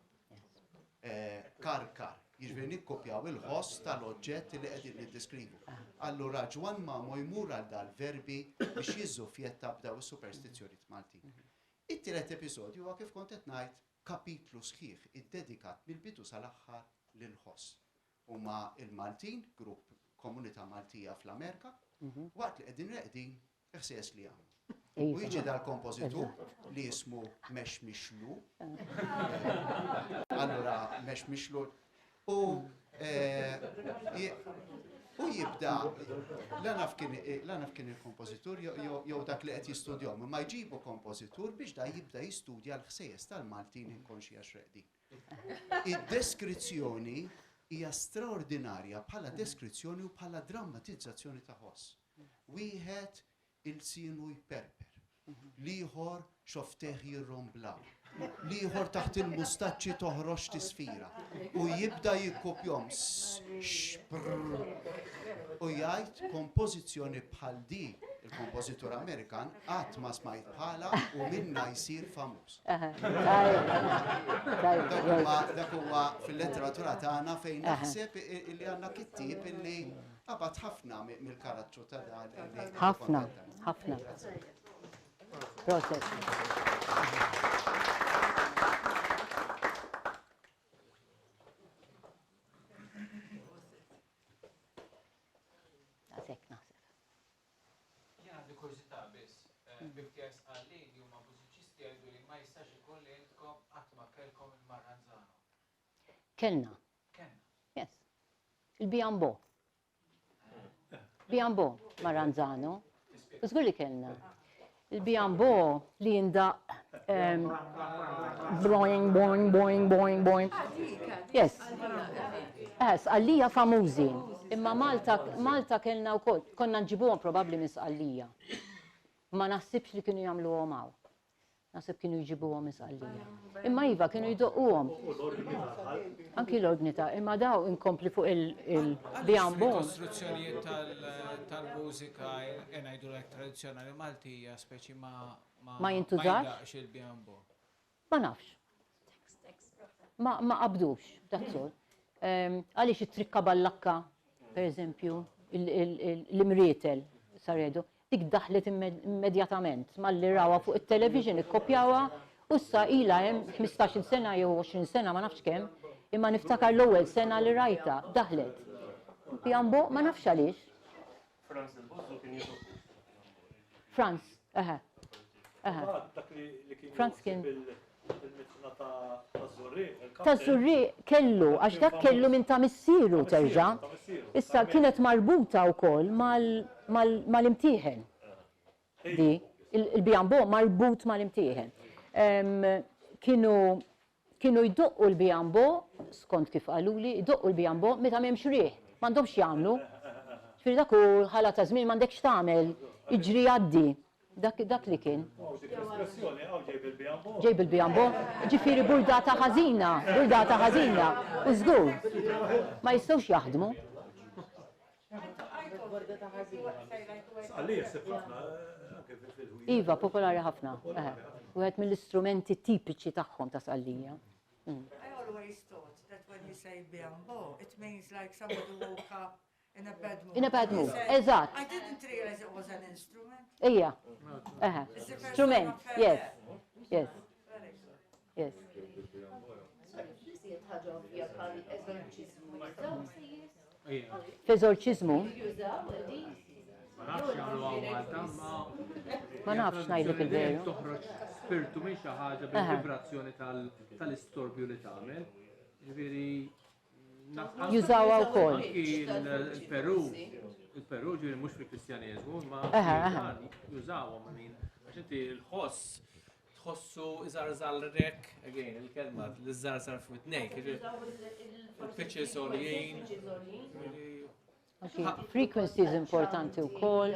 Speaker 12: karkar, Jiġifieri nikkopjaw il-ħoss tal-oġġett li qegħdin niddeskrivu. Allura Ġwan Mamo jmur għal dal-verbi biex jiżżuffjetta b'daw is-superstizzjonijiet Maltin. It-tielet episodju huwa kif kont qed ngħid kapitlu sħiħ iddedikat mill-bidu sal-aħħar lil-ħoss. Huma il-Maltin, grupp komunità Maltija fl-Amerika, waqt li qegħdin reqdin ħsies li għam. U jiġi dal-kompożitur li jismu Mesh Mixlu. Allura Mesh Mixlu u jibda l-għanaf kien il-kompożitur jew dak li qed jistudjahom, imma jġibu kompożitur biex da jibda jistudja l-ħsies tal-Maltin inkonxi għax reqdin. Id-deskrizzjoni hija straordinarja bħala deskrizzjoni u bħala drammatizzazzjoni ta' ħoss. Wieħed il-sinu jperper, liħor xofteħ jirromblaw, liħor taħt il-mustaċċi toħroġ tisfira u jibda jikkopjom u jgħid kompożizzjoni bħal di il-kompożitur Amerikan qatt ma smajt bħala u minna jsir famuż. Dak huwa fil-letteratura tagħna fejn naħseb li għandna kittieb illi qabad ħafna mill-karattru ta' dan.
Speaker 2: ħafna. Process. Għasek naħseb.
Speaker 9: Jena għandi kurzità biss, biftijas għalli li huma mużiċisti għajdu li ma jistax ikun li jentkom għatma kelkom il-Marranzano.
Speaker 2: Kellna. Yes. Il-Biambo. Biambo Marranzano. Żgur li kellna. Il-Biambo li jindaq boing, boing, boing, boing, boing. Yes. Għallija famużi. Imma Malta kellna wkoll, konna nġibuhom probabbli minn Sqallija. Ma naħsibx li kienu jagħmluhom hawn. Naħseb kienu jġibuhom minn Sqallija. Imma iva kienu jdoqquhom. Anki l-ordnita, imma daw inkompli fuq il-Biambo.
Speaker 9: Kostruzzjonijiet tal-mużika ngħidu lek tradizzjonali Maltija speċi ma
Speaker 2: jintużax
Speaker 9: il-Biambo.
Speaker 2: Ma nafx. Ma qabdux, dazzol. Għaliex it-trikka ballakka, per eżempju, l-imrietel saredu, dik daħlet immedjatament, malli rawa fuq il-television, ikkopjawa, u issa ila hemm 15 sena jew 20 sena ma nafx kemm, imma niftakar l-ewwel sena li rajta daħlet. Biambo ma nafx għaliex.
Speaker 8: Franz il-Bozzu kien jisuq.
Speaker 2: Franz, Franz kien. Ta' Zurri kellu, għax dak kellu minn ta' missieru terġa'. Issa kienet marbuta wkoll mal-imtieħen. Di, il-Biambo marbut mal-imtieħen. Kienu jdoqqu l-Biambo, skont kif qaluli, jdoqqu l-Biambo meta m'hemmx rieħ, m'għandhomx jagħmlu. Ġifieri dak hu ħala ta' żmien m'għandekx tagħmel, iġri għaddi. Dak li kien. Ġejb il-Biambo, ġifieri burdata ħażina, u żgur. Ma jistgħux jaħdmu. Iva, popolari ħafna. Wieħed mill-istrumenti tipiċi tagħhom ta' Sqallija.
Speaker 13: I always thought that when you say Biambo, it means like somebody woke up in a bad mood.
Speaker 2: In a bad mood, eżatt.
Speaker 13: I didn't realize it was an instrument.
Speaker 2: Ija. Strument, yes. Yes. Yes. F'eżorċiżmu? Ma nafx ngħidlek il-veru.
Speaker 5: Toħroġ spirtu minn xi ħaġa bil-vibrazzjoni tal-istorbju li tagħmel. Ġifieri
Speaker 2: jużawha wkoll.
Speaker 5: Il-Peru ġifieri mhux fil-Kristjaneżmu, ma jużawhom min għax inti l-ħoss tħossu iżarzal rek, again, il-kelma l-iżarzar fuq it-tnejn, il-pitches għoljien.
Speaker 2: Frequencies importanti wkoll.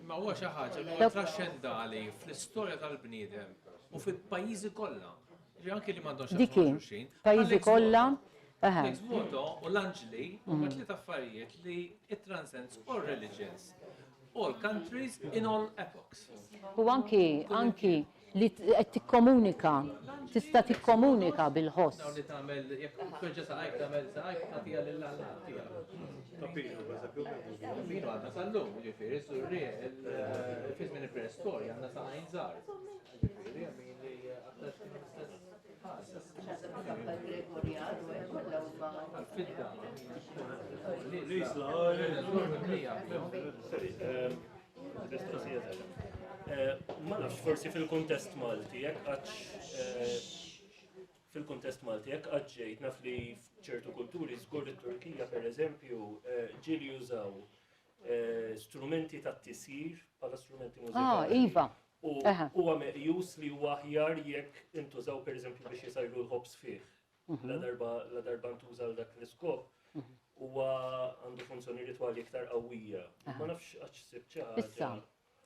Speaker 9: Ma huwa xi ħaġa li traxxendali fl-istorja tal-bniedem u fil-pajjiżi kollha. Anke li m'għandhomx
Speaker 2: Dikin, pajjiżi kollha.
Speaker 9: Voto u l-Anġli huma tliet affarijiet li it transcends all religions, all countries in all epochs.
Speaker 2: U anki li qed tikkomunika, tista' tikkomunika bil-ħoss.
Speaker 5: Dawn li tagħmel jekk twerġa saqajk tagħmel saqajk tagħtiha lill-alla tiegħek.
Speaker 4: Tapinu, b'eżempju.
Speaker 5: Tapinu għandna sal-lum, ġifieri, surri, il-fiż minn il-preistorja għandna saqajn żgħar. Ġifieri, min li aktar
Speaker 8: Ma nafx forsi fil-kuntest Malti, jekk fil-kuntest Malti, jekk ġejt naf li f'ċertu kulturi żgur it-Turkija pereżempju ġieli jużaw strumenti tat-tisir bħala strumenti mużikali.
Speaker 2: Iva.
Speaker 8: U huwa meqjus li huwa aħjar jekk intużaw pereżempju biex jisajru l-ħobs fih. La darba ntuża l dak l-iskop huwa għandu funzjoni ritwali iktar qawwija. Ma nafx għax sib xi ħaġa.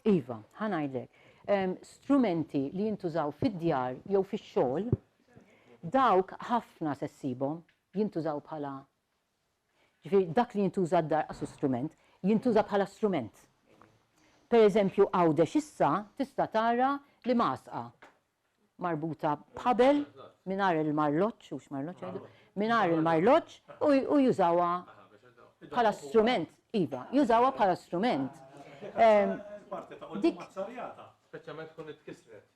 Speaker 2: Iva, ħanajdlek. Strumenti li jintużaw fid-djar jew fix-xogħol, dawk ħafna se ssibhom jintużaw bħala. Ġifieri dak li jintuża d-dar qasu strument, jintuża bħala strument. Pereżempju għawdex issa tista' tara li masqa marbuta b'ħabel mingħajr il-marloġġ, hux marloġġ għadu, mingħajr il-marloġġ u jużawha bħala strument. Iva, jużawha bħala strument.
Speaker 4: Dik mazzarjata.
Speaker 5: Speċjalment tkun itkisret.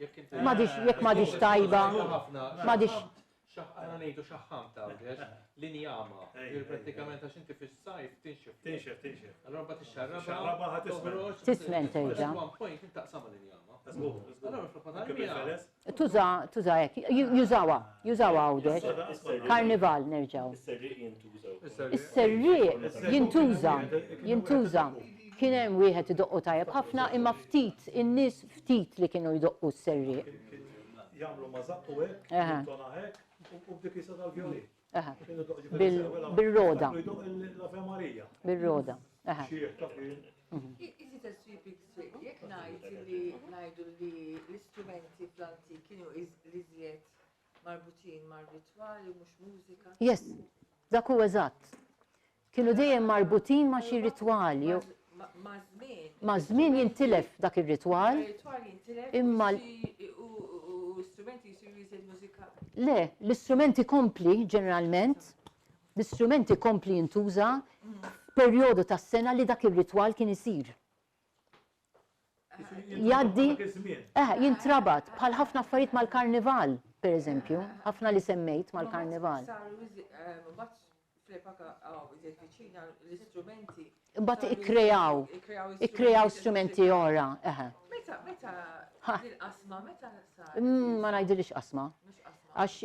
Speaker 2: Jekk m'għadix tajba, m'għadix.
Speaker 5: Għana ngħidu xaħħam ta' linjama. Prattikament għax inti fis-sajf tinxef. Allora mbagħad ix-xarraba
Speaker 2: tismen terġa'.
Speaker 5: One point intaqsam linjama.
Speaker 2: Tuża hekk, jużawha għawdex. Karnival nerġgħu. Is-serriq jintuża. Kien hemm wieħed idoqqu tajjeb ħafna imma ftit in-nies ftit li kienu jdoqqu s-serriq.
Speaker 4: Jagħmlu ma żaqqu hekk, tona hekk u b'dik jisa tal-vjolin.
Speaker 2: Bil-roda. Bil-roda.
Speaker 13: Is it a sweeping trick? Jekk ngħid li ngħidu li l-istrumenti fl-antik kienu iżjed marbutin mar-ritwali u mhux mużika?
Speaker 2: Yes, dak hu eżatt. Kienu dejjem marbutin ma' xi ritwali. Ma' żmien jintilef dak ir-ritwal. Imma
Speaker 13: l-istrumenti jsiru iżjed mużika.
Speaker 2: Le, l-istrumenti kompli ġeneralment, l-istrumenti kompli jintuża perjodu tas-sena li dak ir-ritwal kien isir. Jaddi, jintrabat bħal ħafna affarijiet mal-karnival, pereżempju, ħafna li semmejt mal-karnival. Imbagħad ikkreaw strumenti ora.
Speaker 13: Meta l-qasma, meta sar?
Speaker 2: Ma ngħidilix qasma. Għax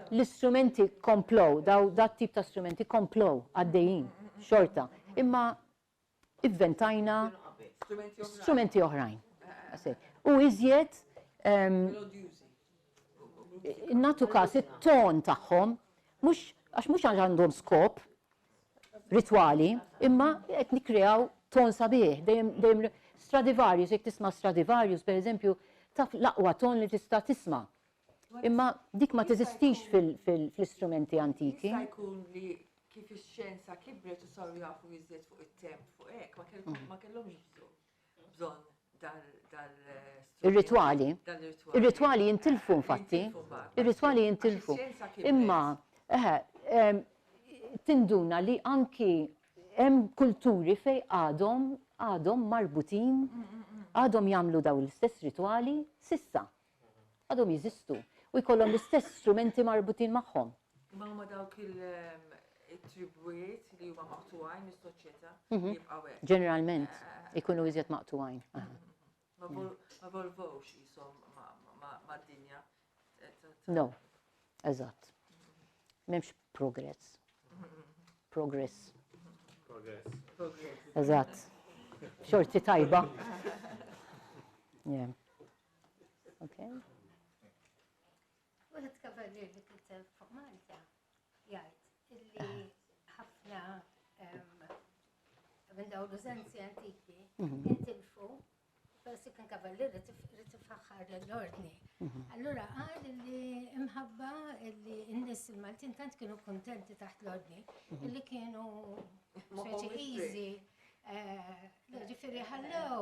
Speaker 2: l-istrumenti komplow, dat tip ta' strumenti komplow għaddejjin, xorta. Imma ivventajna strumenti oħrajn. U iżjed natu każ it-ton tagħhom għax mhux għandhom skop ritwali, imma qed nikkreaw ton sabiħ. Dejjem Stradivarius, jekk tisma' Stradivarius pereżempju, taf l-aqwa ton li tista' tisma'. Imma dik ma teżistix fl-istrumenti antiki.
Speaker 13: Jista' jkun li kif ix-xjenza kibret u saru jafu iżjed fuq it-temp fuq hekk, ma kellhomx bżonn
Speaker 2: ir-ritwali. Ir-ritwali jintilfu infatti. Ir-ritwali jintilfu. Imma tinduna li anki hemm kulturi fejn għadhom marbutin, għadhom jagħmlu daw l-istess ritwali sissa. Għadhom jeżistu u jkollhom l-istess strumenti marbutin magħhom.
Speaker 13: Ma huma dawk il-tribwiet li huma maqtuwajn mis-soċjetà jibqgħu hekk.
Speaker 2: Ġeneralment ikunu iżjed maqtuwajn.
Speaker 13: Ma volvowx ishom mad-dinja.
Speaker 2: No, eżatt. M'hemmx progress. Progress. Eżatt. Xorti tajba. Yeah. Okay.
Speaker 14: Wieħed kavallier li kiteb fuq Malta jgħid illi ħafna minn dawn l-użanzi antiki intilfu forsi kien kavallier li tiffaħħar l-ordni. Allura qal li imħabba li n-nies il-Maltin tant kienu kuntenti taħt l-ordni illi kienu speċi easy ġifieri ħallew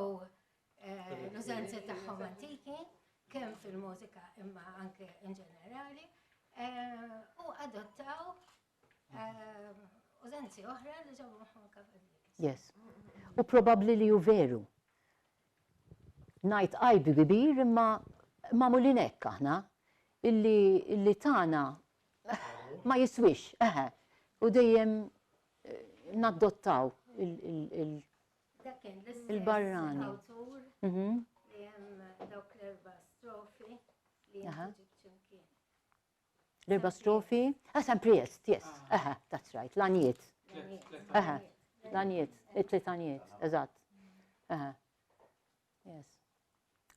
Speaker 14: l-użanzi tagħhom antiki, kemm fil-mużika imma anke in ġenerali, u adottaw użanzi oħra li ġabu magħhom kavallieri.
Speaker 2: Yes. U probabbli li hu veru. Ngħid qajbi kbir imma magħmulin hekk aħna illi tagħna ma jiswix, u dejjem naddottaw il-barrani.
Speaker 14: Dawk l-erba' strofi li
Speaker 2: L-erba' strofi? Sam Priest, yes. That's right. L-anijiet. L-anijiet, it-tliet anijiet, eżatt. Yes.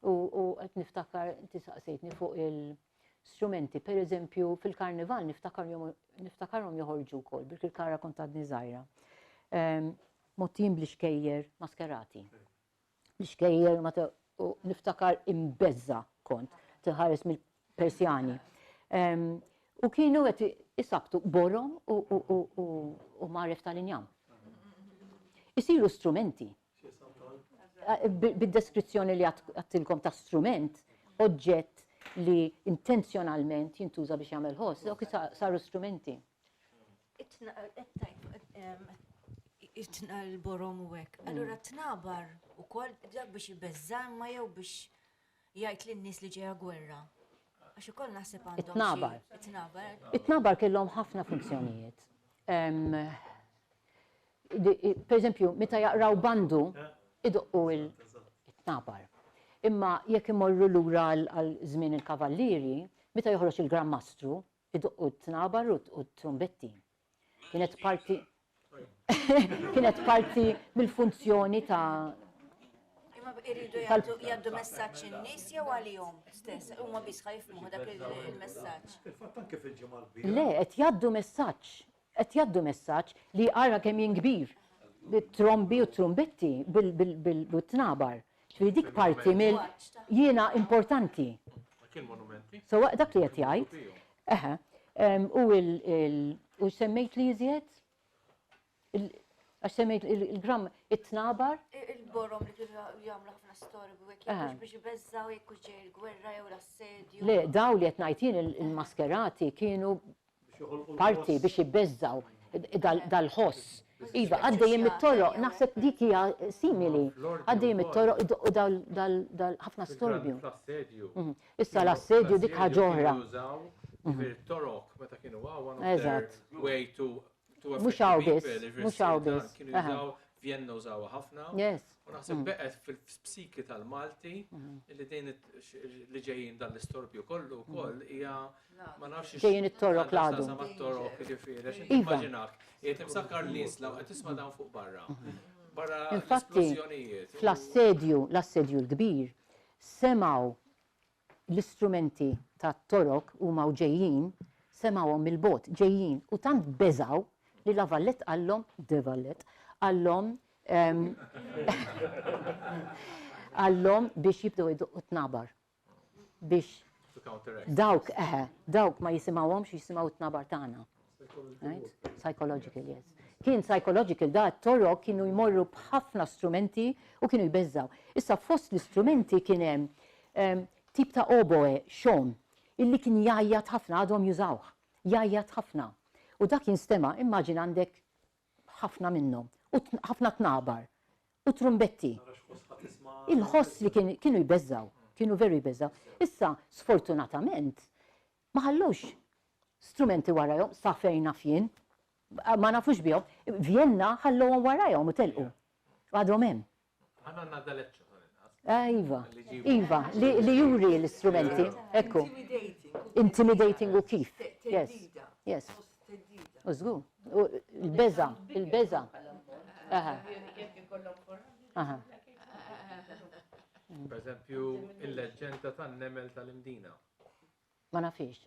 Speaker 2: U qed niftakar, inti saqsejtni fuq il-strumenti. Per eżempju, fil-karnival niftakarhom joħorġu wkoll, bil-kara kont għadni żgħira. Mottin bl-ixkejjer maskerati. L-ixkejjer niftakar imbezza kont, tħares mill-Persjani. U kienu għet isabtu borom u marref tal-injam. Isiru strumenti. Bid-deskrizzjoni li għattilkom ta' strument, oġġett li intenzjonalment jintuża biex jagħmel ħoss, dawk saru strumenti.
Speaker 6: Il-borom u hekk. Allura tnabar ukoll dak biex jibbeżżar ma jew biex jgħid lin-nies li ġejja gwerra. Għax ukoll naħseb għandhom
Speaker 2: It-tnabar.
Speaker 6: It-tnabar.
Speaker 2: It-tnabar kellhom ħafna funzjonijiet. Per eżempju, meta jaqraw bandu, idoqqu it-tnabar. Imma jekk imorru lura għal żmien il-kavallieri, meta joħroġ il-grammastru, idoqqu t-tnabar u t-trumbetti. Kienet parti mill-funzjoni ta'
Speaker 6: Imma iridu jgħaddu messaġġ in-nies jew għalihom stess, huma biss jifhmu dak il-messaġġ.
Speaker 4: Fil-fatt anke fil-ġimgħa l-kbira.
Speaker 2: Le, qed jgħaddu messaġġ li ara kemm jinkbir bit-trombi u trumbetti bil-tnabar. Ġifieri dik parti mill jiena importanti.
Speaker 9: Kien monumenti.
Speaker 2: So dak li qed jgħid. U semmejt li jżjed? Għax semmejt il-gram it-tnabar?
Speaker 6: Il-borom li kienu jagħmlu ħafna storiku hekk biex jibbeżżaw jekk ġej il-gwerra jew l-assedju.
Speaker 2: Le, daw li qed ngħid jien il-maskerati kienu parti biex jibbeżżaw dal-ħoss. Iva, għaddejjem it-toroq, naħseb dik hija simili. Għaddejjem it-toroq u dal-ħafna storbju. Issa l-assedju dik ħaġa oħra.
Speaker 9: Il-toroq, meta kienu way to
Speaker 2: mux għaw bis.
Speaker 9: Kienu jużaw Vienna użawa ħafna. U naħseb beqet fil-psiki tal-Malti li dejn li ġejjin dal-istorbju kollu wkoll hija ma nafx
Speaker 2: ġejjin it-torok l-għadu.
Speaker 9: Mat-torok jiġifieri immaġinak, qiegħed imsakkar l-isla u qed tisma' dawn fuq barra. Barra l-esplużjonijiet.
Speaker 2: Fl-assedju l-kbir semgħu l-istrumenti tat-torok huma ġejjin, semgħuhom mill-bot ġejjin u tant beżaw li la Vallet għallhom, de Vallet, għallhom biex jibdew jduqqu tnabar. Biex dawk ma jisimgħuhomx jisimgħu t-tnabar tagħna. Psychological, yes. Kien psychological, da t-torok kienu jmorru b'ħafna strumenti u kienu jbeżżaw. Issa fost l-istrumenti kien hemm tip ta' oboe, xon, illi kien jajjat ħafna għadhom jużawh. Jajjat ħafna. U dak jinstema, immaġin għandek ħafna minnhom, u ħafna tnabar, u trumbetti. Il-ħoss li kienu jbeżżaw, kienu veru jbeżżaw. Issa, sfortunatament, ma ħallux strumenti warajhom, sa fejn naf jien, ma nafux bihom, Vienna ħallowhom warajhom u telqu. Għadhom hemm.
Speaker 9: Għandna dal-eċċa.
Speaker 2: Iva, li juri l-istrumenti, ekku. Intimidating u kif. Yes. Użgu, il-beza.
Speaker 9: Per eżempju, il-leġenda tan-nemel tal-Imdina.
Speaker 2: Ma nafix.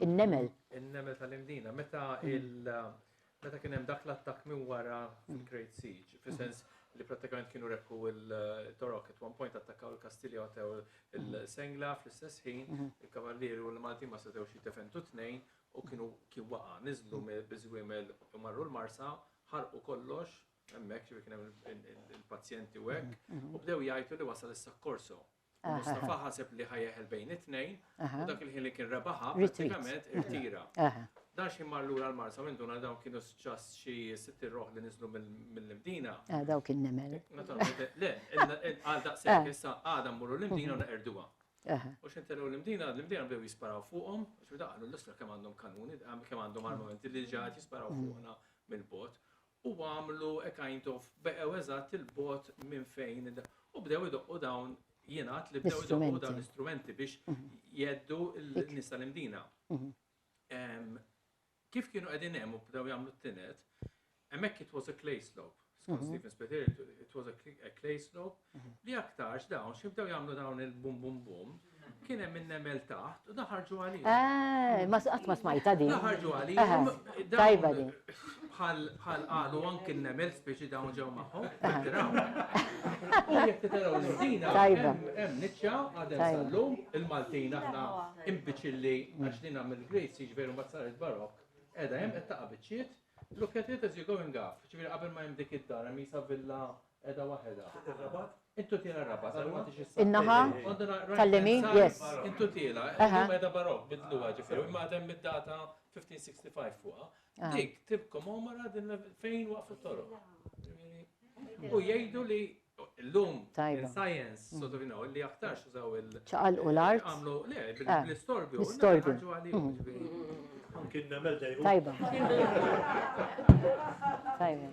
Speaker 2: Il-nemel.
Speaker 9: Il-nemel tal-Imdina. Meta kien hemm dak l-attakk minn wara fil-Great Siege, fis-sens li pratikament kienu rekku il-torok, at one point attakkaw il-Kastilja għatew il-Sengla fl-istess ħin, il-Kavallieri u l-Malti ma setewx jittefentu tnejn u kien waqa' niżlu biżwiemel u marru l-Marsa, ħarqu kollox
Speaker 5: hemmhekk ġifieri kien hemm il-pazjenti u hekk, u bdew jgħidu li wasal is-soccorso. Mustafa ħaseb li ħajjeħel bejn it-tnejn, u dak il-ħin li kien rebaħa pratikament irtira. Dan xi mar lura l-Marsa minn duna dawn kienu ġast xi sitt irroħ li niżlu mill-Mdina.
Speaker 2: Dawk in-nemel.
Speaker 5: Le, għal daqshekk issa għadha mmurru l-Mdina u neqerduha. U xintellu l-Mdina bdew jisparaw fuqhom, xi daqgħu l-isra kemm għandhom kanuni, kemm għandhom armamenti li ġad jisparaw fuqna mill-bot. U għamlu a kind of beqgħu eżatt il-bot minn fejn u bdew idoqqu dawn jingħad li bdew idoqqu dawn l-istrumenti biex jeddu l-nies tal-Mdina. Kif kienu qegħdin hemm u bdew jagħmlu t-tinet, hemmhekk it was a clay slope. Skont Stephen Spiteri, it was a clay slope li aktarx dawn xi bdew jagħmlu dawn il-bum bum bum kien hemm in-nemel taħt u daħarġu għalihom.
Speaker 2: Ma qatt ma smajta din.
Speaker 5: Daħarġu għalihom.
Speaker 2: Tajba din.
Speaker 5: Bħal qalu anke n-nemel speċi dawn ġew magħhom. U jekk titaraw l-Mdina hemm niċċa għadhem sal-lum il-Maltin aħna imbiċilli għax din mill-Great Siege veru ma saret barokk. Edha hemm qed taqa' biċċiet. Look at it as you go and go. Ġifieri qabel ma hemm dik id-dar hemm isa villa edha waħedha. Intu tiela Rabat, għal ma tixis.
Speaker 2: In-naħa tal-lemin, yes.
Speaker 5: Intu tiela, edha barokk bidluha ġifieri, imma għadhem mid-data 1565 fuqha. Dik tibkom omara din fejn waqfu t-toroq. U jgħidu li l-lum il-science, sort of, li aktarx użaw
Speaker 2: ċaqal u l-art.
Speaker 5: Għamlu, le, bl-istorbju.
Speaker 2: L-istorbju.
Speaker 8: Anki n-nemel dejru.
Speaker 2: Tajba. Tajba.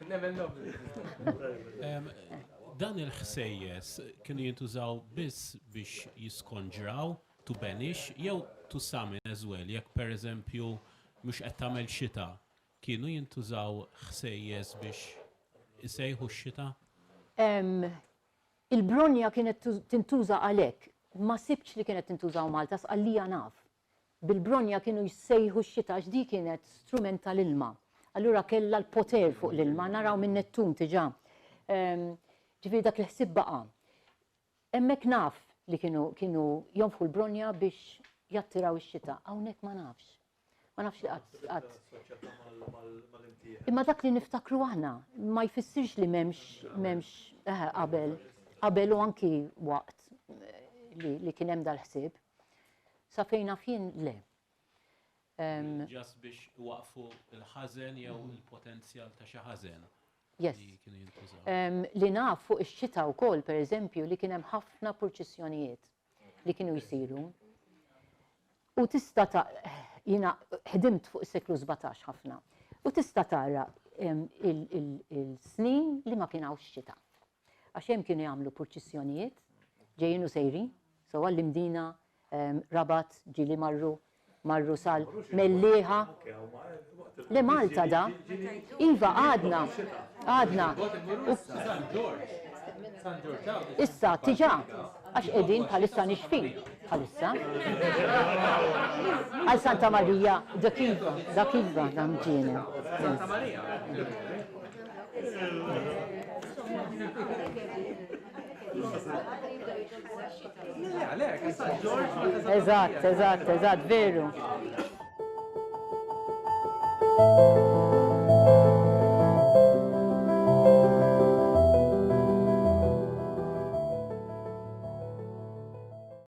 Speaker 5: Nemel nobli.
Speaker 15: Dan il-ħsejjes kienu jintużaw biss biex jiskonġraw to banish, jew to summon as well, jekk per eżempju mhux qed tagħmel xita, kienu jintużaw ħsejjes biex isejħu x-xita?
Speaker 2: Il-bronja kienet tintuża għalhekk, ma sibx li kienet tintużaw Malta sqallija naf. Bil-bronja kienu jsejħu x-xita għax di kienet strument tal-ilma. Allura kellha l-poter fuq l-ilma, naraw minn Nettun diġà. Ġifieri dak il-ħsieb baqa'. Hemmhekk naf li kienu jonfħu l-bronja biex jattiraw ix-xita, hawnhekk ma nafx. Ma nafx li qatt. Imma dak li niftakru aħna ma jfissirx li m'hemmx qabel u anki waqt li kien hemm dal-ħsieb. Sa fejn naf jien le.
Speaker 15: Ġast biex waqfu il-ħażen jew il-potenzjal ta' xi ħażen.
Speaker 2: Yes. Li naf fuq ix-xita wkoll pereżempju li kien hemm ħafna purċissjonijiet li kienu jsiru. U tista' jiena ħdimt fuq is-seklu 17 ħafna. U tista' tara il-snin li ma kien hawnx xita. Għax hemm kienu jagħmlu purċissjonijiet ġejjin u sejrin, sewwa l-Mdina, Rabat, ġieli marru sal Mellieħa. Le Malta da. Iva għadna. Issa tiġa għax qegħdin bħalissa nixfin bħalissa. Għal Santa Marija dakiva dan ġiena.
Speaker 5: Santa Marija.
Speaker 2: Eżatt, veru.